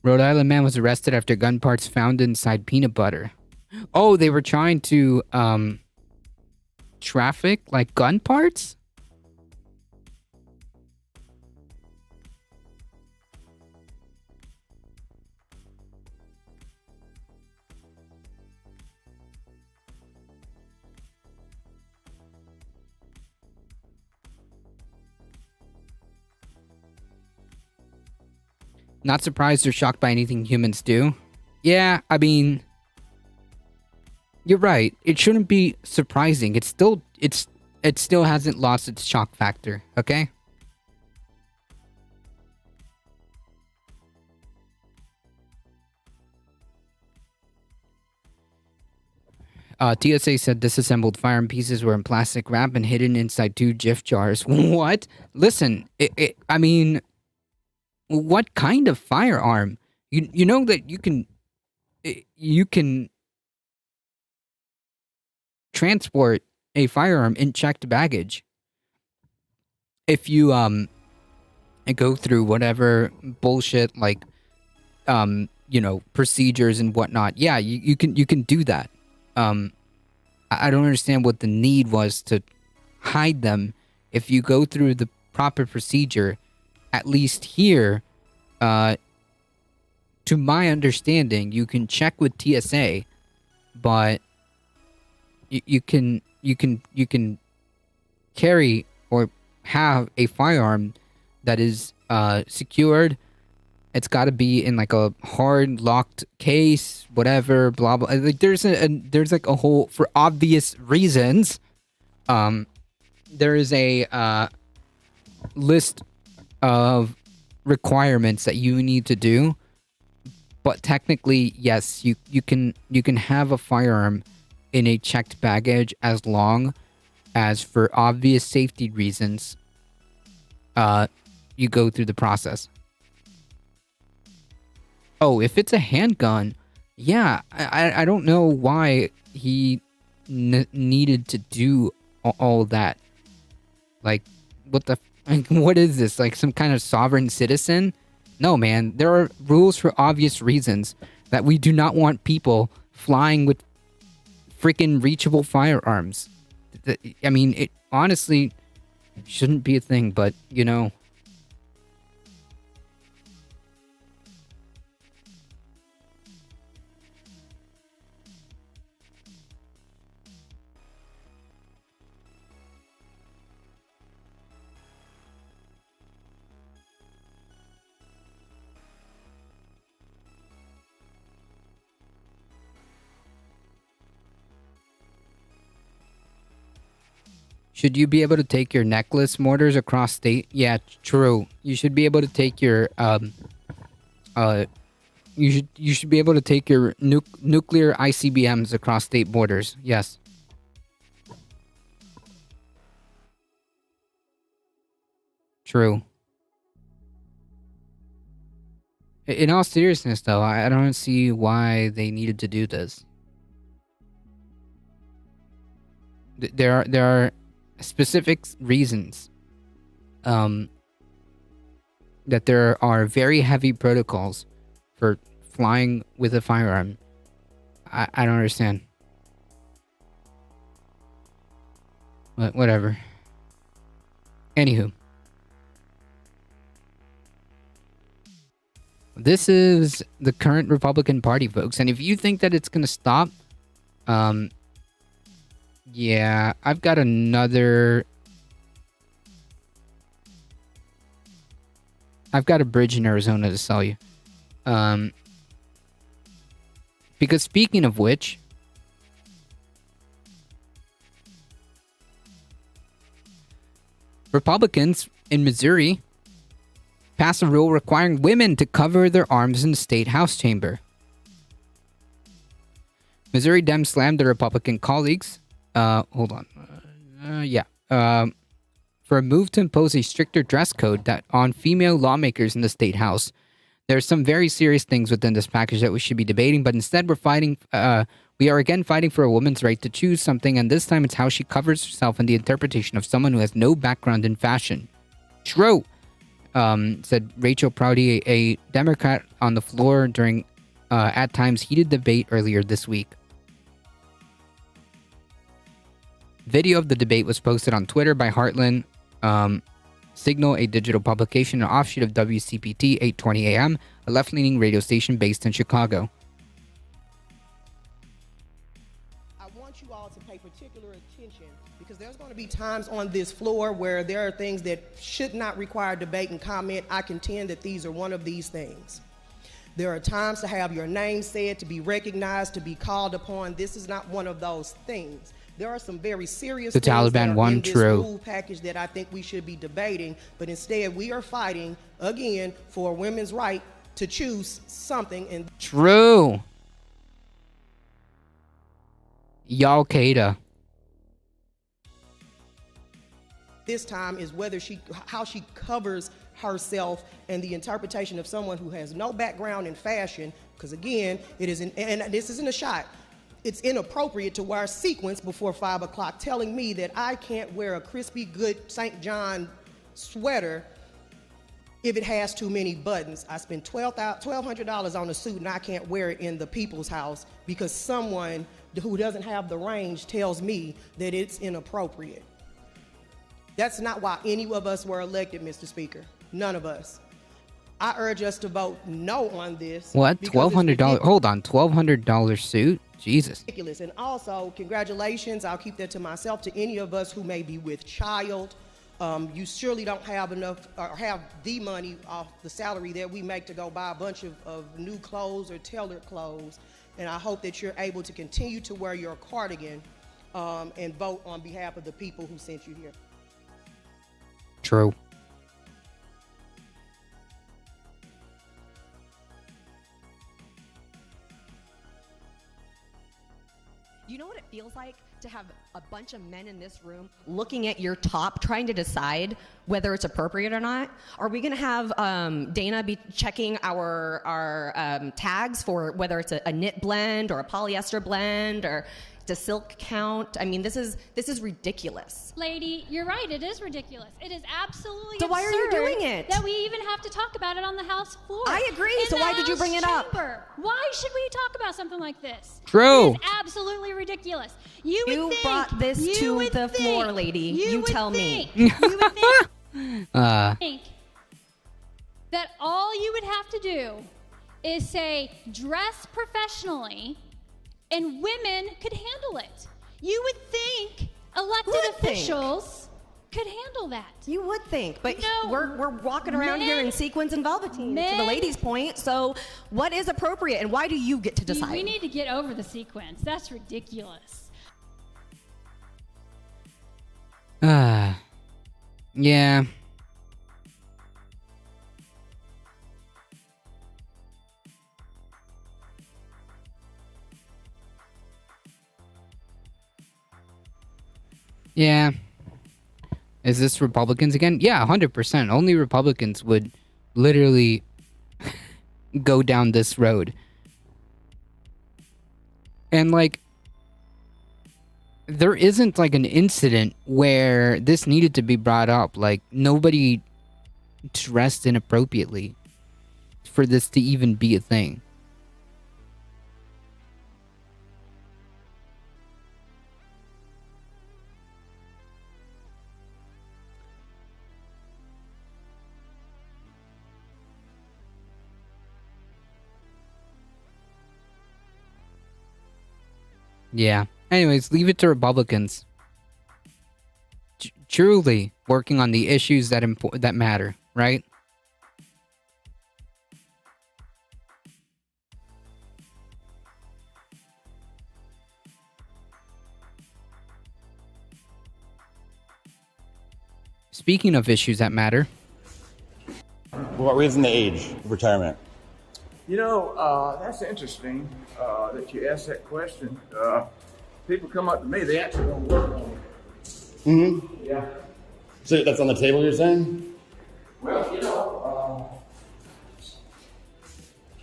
Rhode Island man was arrested after gun parts found inside peanut butter. Oh, they were trying to traffic like gun parts? Not surprised or shocked by anything humans do. Yeah, I mean, you're right. It shouldn't be surprising. It still hasn't lost its shock factor, okay? TSA said disassembled firearm pieces were in plastic wrap and hidden inside 2 Jif jars. What? Listen, I mean, what kind of firearm? You know that you can transport a firearm in checked baggage if you go through whatever bullshit like procedures and whatnot. Yeah, you can do that. I don't understand what the need was to hide them if you go through the proper procedure. At least here, to my understanding, you can check with TSA, but you can carry or have a firearm that is secured. It's got to be in like a hard locked case, whatever, blah blah. Like there's like a whole, for obvious reasons. There is a list of requirements that you need to do, but technically, yes, you can have a firearm in a checked baggage as long as, for obvious safety reasons, you go through the process. Oh, if it's a handgun, yeah, I don't know why he needed to do all that. Like, what is this? Like some kind of sovereign citizen? No, man, there are rules for obvious reasons that we do not want people flying with freaking reachable firearms. I mean, it honestly shouldn't be a thing, but you know. Should you be able to take your necklace mortars across state? Yeah, true. You should be able to take your you should be able to take your nuclear ICBMs across state borders. Yes. True. In all seriousness, though, I don't see why they needed to do this. There are specific reasons that there are very heavy protocols for flying with a firearm. I don't understand. But whatever. Anywho. This is the current Republican Party, folks. And if you think that it's going to stop, yeah, I've got another... I've got a bridge in Arizona to sell you. Because speaking of which... Republicans in Missouri pass a rule requiring women to cover their arms in the state House chamber. Missouri Dems slammed their Republican colleagues... hold on. For a move to impose a stricter dress code on female lawmakers in the state house. There's some very serious things within this package that we should be debating, but instead we are again fighting for a woman's right to choose something, and this time it's how she covers herself in the interpretation of someone who has no background in fashion. True, said Rachel Prouty, a Democrat on the floor during, at times, heated debate earlier this week. Video of the debate was posted on Twitter by Heartland Signal, a digital publication, an offshoot of WCPT 820 AM, a left-leaning radio station based in Chicago. I want you all to pay particular attention because there's going to be times on this floor where there are things that should not require debate and comment. I contend that these are one of these things. There are times to have your name said, to be recognized, to be called upon. This is not one of those things. There are some very serious the things Taliban that are won, in this true. rule package that I think we should be debating, but instead we are fighting, again, for women's right to choose something. And true. Y'all Qaeda. This time is how she covers herself and the interpretation of someone who has no background in fashion, because again, and this isn't a shot, it's inappropriate to wear sequins before 5 o'clock, telling me that I can't wear a crispy good St. John sweater if it has too many buttons. I spent $1,200 on a suit and I can't wear it in the people's house because someone who doesn't have the range tells me that it's inappropriate. That's not why any of us were elected, Mr. Speaker. None of us. I urge us to vote no on this. What? because it's $1,200? Hold on, $1,200 suit? Jesus. ridiculous. And also, congratulations, I'll keep that to myself, to any of us who may be with child. You surely don't have enough or have the money off the salary that we make to go buy a bunch of new clothes or tailored clothes. And I hope that you're able to continue to wear your cardigan and vote on behalf of the people who sent you here. True. You know what it feels like to have a bunch of men in this room looking at your top, trying to decide whether it's appropriate or not? Are we going to have Dana be checking our tags for whether it's a knit blend or a polyester blend or a silk count? I mean, this is ridiculous. Lady, you're right. It is ridiculous. It is absolutely So why are you absurd doing it? that we even have to talk about it on the House floor. I agree. In So the why did you House bring it up? chamber. Why should we talk about something like this? True. It is absolutely ridiculous. You would You think, brought this you to would the think- floor, lady. You would tell me. think- You would think Uh, that all you would have to do is say, dress professionally, and women could handle it. You would think elected Who would think? officials could handle that. You would think, but No. we're walking around here in Men- sequins and velveteen, to men- the lady's point. So what is appropriate, and why do you get to decide? We need to get over the sequence. That's ridiculous. yeah. Yeah. Is this Republicans again? Yeah, 100%. Only Republicans would literally go down this road. And like, there isn't like an incident where this needed to be brought up. Like, nobody dressed inappropriately for this to even be a thing. Yeah. Anyways, leave it to Republicans. Truly working on the issues that that matter, right? Speaking of issues that matter, What reason the age of retirement? You know, that's interesting that you asked that question. People come up to me, they actually don't work on it. Mm-hmm. Yeah. So that's on the table, you're saying? Well, you know,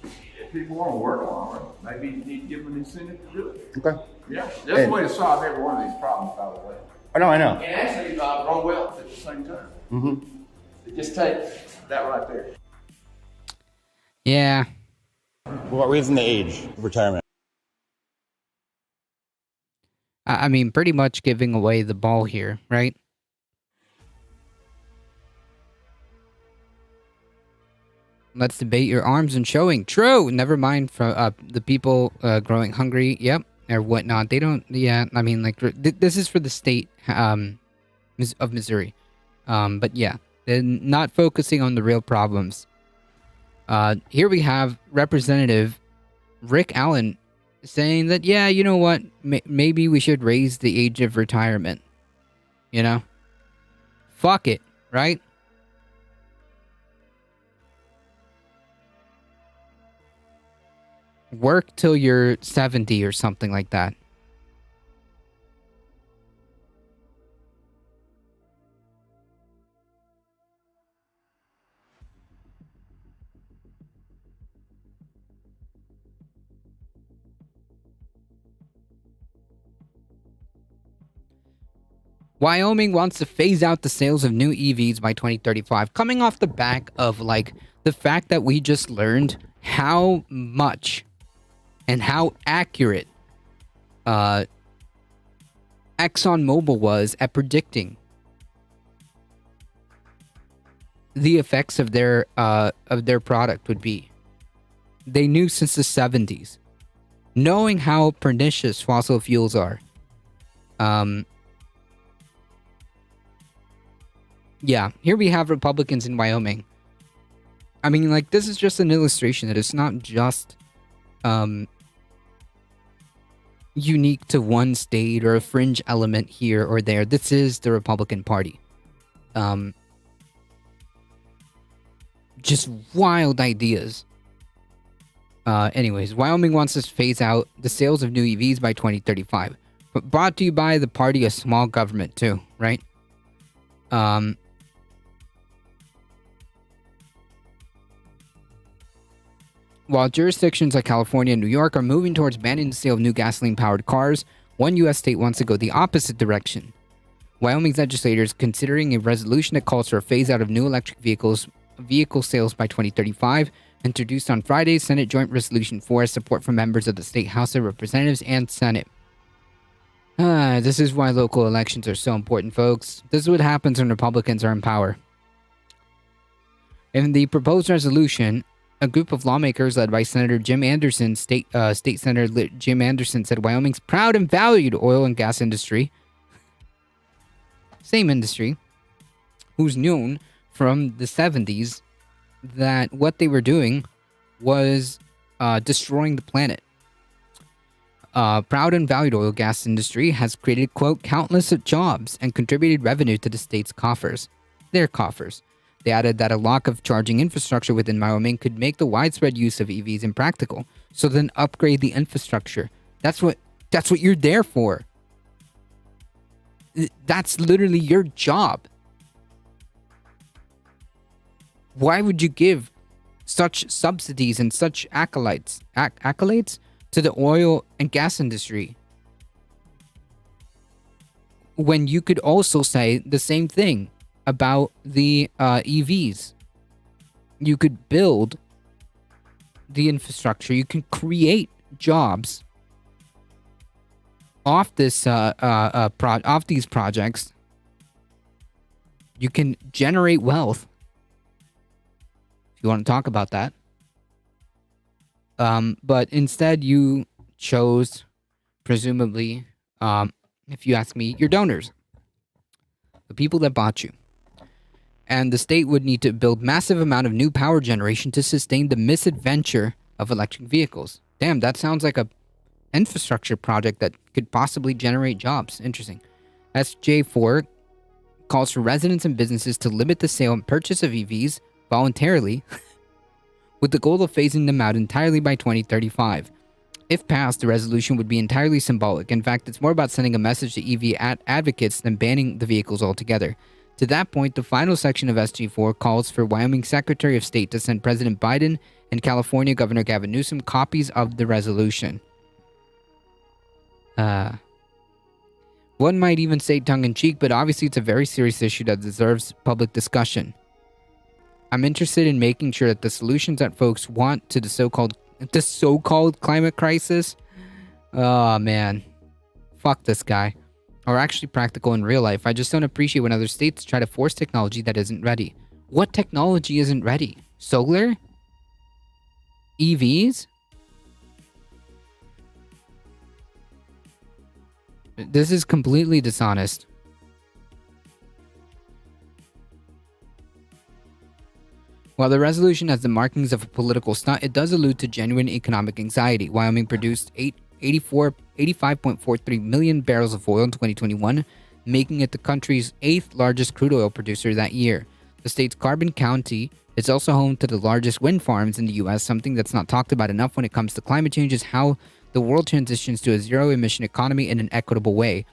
if people want to work on it, maybe you need to give them an incentive to do it. Okay. Yeah. That's a way to solve every one of these problems, by the way. I know, I know. And actually, grow wealth at the same time. Mm-hmm. Just take that right there. yeah. What reason the age of retirement? I mean, pretty much giving away the ball here, right? Let's debate your arms and showing. True. Never mind for the people growing hungry. Yep. Or whatnot. They don't. Yeah. I mean, like this is for the state of Missouri. But yeah, they're not focusing on the real problems. Here we have Representative Rick Allen saying that, yeah, you know what? Maybe we should raise the age of retirement. You know? Fuck it, right? Work till you're 70 or something like that. Wyoming wants to phase out the sales of new EVs by 2035, coming off the back of like the fact that we just learned how much and how accurate ExxonMobil was at predicting the effects of their product would be. They knew since the 70s, knowing how pernicious fossil fuels are. Yeah, here we have Republicans in Wyoming. I mean, like, this is just an illustration that it's not just unique to one state or a fringe element here or there. This is the Republican Party. Just wild ideas. Anyways, Wyoming wants us to phase out the sales of new EVs by 2035. But brought to you by the party of small government too, right? While jurisdictions like California and New York are moving towards banning the sale of new gasoline-powered cars, one U.S. state wants to go the opposite direction. Wyoming's legislators considering a resolution that calls for a phase-out of new electric vehicle sales by 2035, introduced on Friday. Senate Joint Resolution 4 has support from members of the State House of Representatives and Senate. This is why local elections are so important, folks. This is what happens when Republicans are in power. In the proposed resolution, a group of lawmakers led by Senator Jim Anderson, State Senator Jim Anderson, said Wyoming's proud and valued oil and gas industry, same industry, who's known from the 70s that what they were doing was destroying the planet. Proud and valued oil and gas industry has created, quote, countless of jobs and contributed revenue to the state's coffers. Their coffers. They added that a lack of charging infrastructure within Wyoming could make the widespread use of EVs impractical. So then upgrade the infrastructure. That's what you're there for. That's literally your job. Why would you give such subsidies and such accolades to the oil and gas industry when you could also say the same thing about the EVs? You could build the infrastructure. You can create jobs off this off these projects. You can generate wealth. If you want to talk about that. But instead you chose, presumably, if you ask me, your donors. The people that bought you. And the state would need to build massive amount of new power generation to sustain the misadventure of electric vehicles. Damn, that sounds like a infrastructure project that could possibly generate jobs. Interesting. SJ4 calls for residents and businesses to limit the sale and purchase of EVs voluntarily with the goal of phasing them out entirely by 2035. If passed, the resolution would be entirely symbolic. In fact, it's more about sending a message to EV advocates than banning the vehicles altogether. To that point, the final section of SG4 calls for Wyoming Secretary of State to send President Biden and California Governor Gavin Newsom copies of the resolution. One might even say tongue-in-cheek, but obviously it's a very serious issue that deserves public discussion. I'm interested in making sure that the solutions that folks want to the so-called climate crisis, oh man, fuck this guy, are actually practical in real life. I just don't appreciate when other states try to force technology that isn't ready. What technology isn't ready? Solar? EVs? This is completely dishonest. While the resolution has the markings of a political stunt, it does allude to genuine economic anxiety. Wyoming produced 85.43 million barrels of oil in 2021, making it the country's 8th largest crude oil producer that year. The state's Carbon County is also home to the largest wind farms in the U.S. Something that's not talked about enough when it comes to climate change is how the world transitions to a zero-emission economy in an equitable way.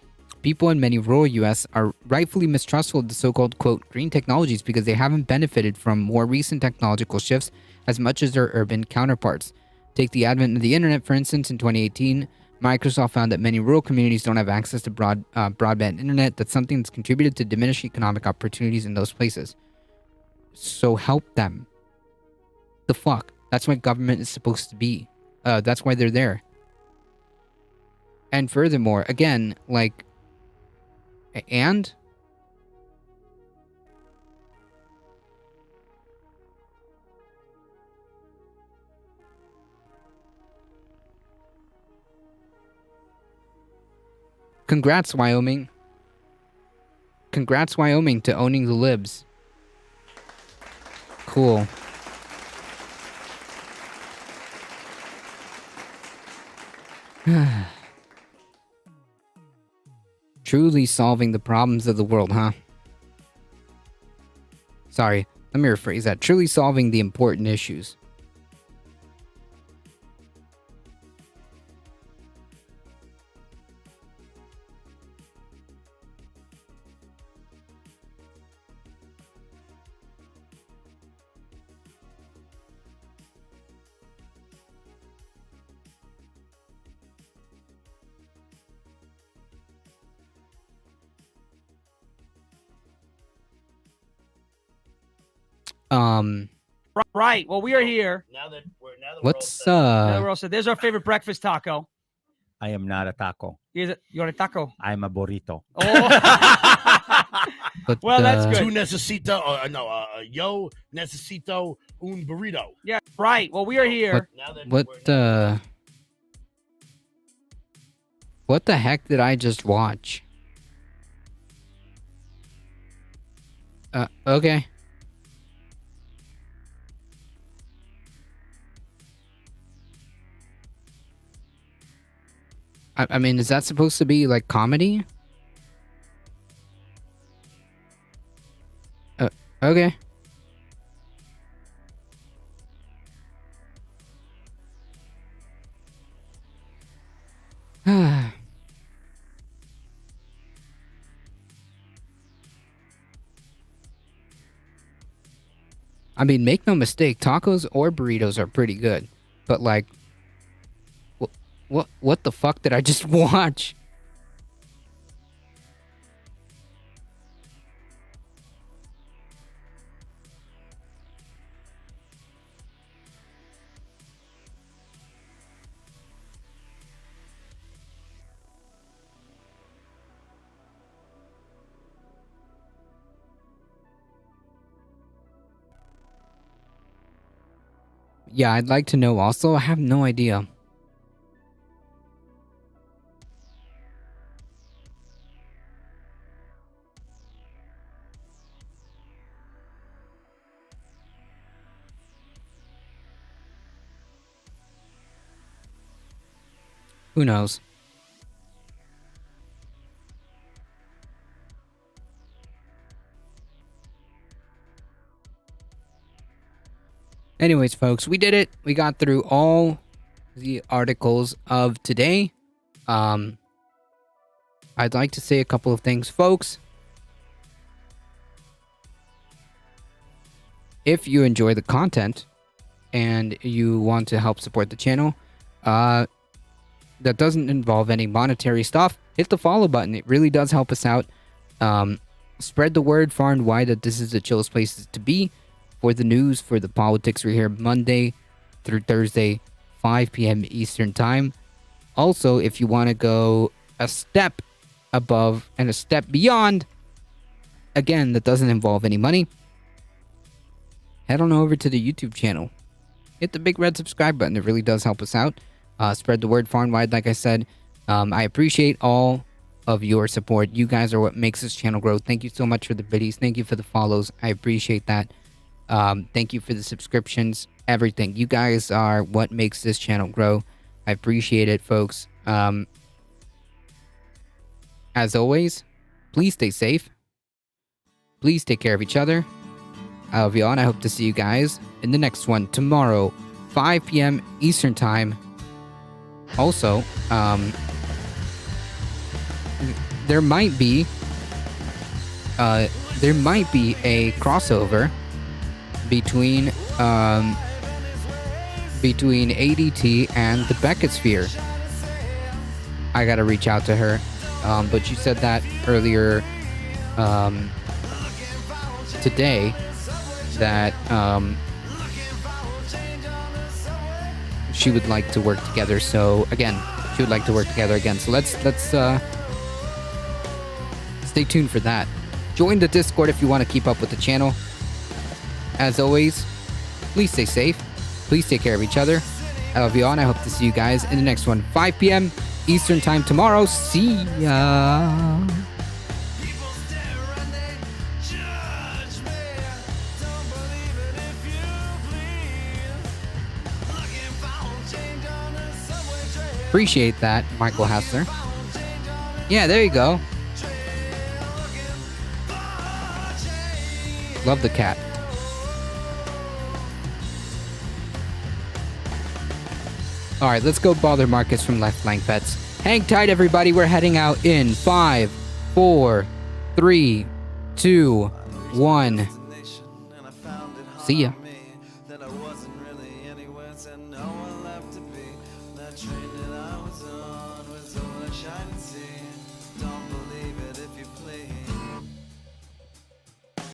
People in many rural U.S. are rightfully mistrustful of the so-called, quote, green technologies because they haven't benefited from more recent technological shifts as much as their urban counterparts. Take the advent of the internet, for instance. In 2018, Microsoft found that many rural communities don't have access to broadband internet. That's something that's contributed to diminished economic opportunities in those places. So help them. The fuck? That's what government is supposed to be. That's why they're there. And furthermore, again, like, and congrats, Wyoming. Congrats, Wyoming, to owning the libs. Cool. Truly solving the problems of the world, huh? Sorry, let me rephrase that. Truly solving the important issues. Right. Well, we are here. What's Now we're all set. There's our favorite breakfast taco. I am not a taco. You're a taco. I'm a burrito. Oh. But, well, that's Tú good. necesito, yo necesito un burrito. Yeah. Right. Well, we are here. what the heck did I just watch? Okay. I mean, is that supposed to be like comedy? Okay. I mean, make no mistake, tacos or burritos are pretty good, but like, what the fuck did I just watch? Yeah, I'd like to know also. I have no idea. Who knows? Anyways, folks, we did it. We got through all the articles of today. I'd like to say a couple of things, folks. If you enjoy the content and you want to help support the channel, that doesn't involve any monetary stuff, hit the follow button. It really does help us out. Spread the word far and wide that this is the chillest place to be for the news, for the politics. We're here Monday through Thursday, 5 p.m. Eastern Time. Also, if you want to go a step above and a step beyond, again, that doesn't involve any money, head on over to the YouTube channel. Hit the big red subscribe button. It really does help us out. Spread the word far and wide, like I said. I appreciate all of your support. You guys are what makes this channel grow. Thank you so much for the biddies. Thank you for the follows. I appreciate that. Thank you for the subscriptions. Everything. You guys are what makes this channel grow. I appreciate it, folks. As always, please stay safe. Please take care of each other. I love you all, and I hope to see you guys in the next one tomorrow, 5 p.m. Eastern Time. Also, there might be a crossover between ADT and the Beckett Sphere. I gotta reach out to her. But she said that earlier today that she would like to work together. So again, she would like to work together again. So let's stay tuned for that. Join the Discord if you want to keep up with the channel. As always, please stay safe. Please take care of each other. I love you all, and I hope to see you guys in the next one. 5 p.m. Eastern time tomorrow. See ya. Appreciate that, Michael Hassler. Yeah, there you go. Love the cat. All right, let's go bother Marcus from Left Flank Pets. Hang tight, everybody. We're heading out in 5, 4, 3, 2, 1. See ya. Don't believe it if you please.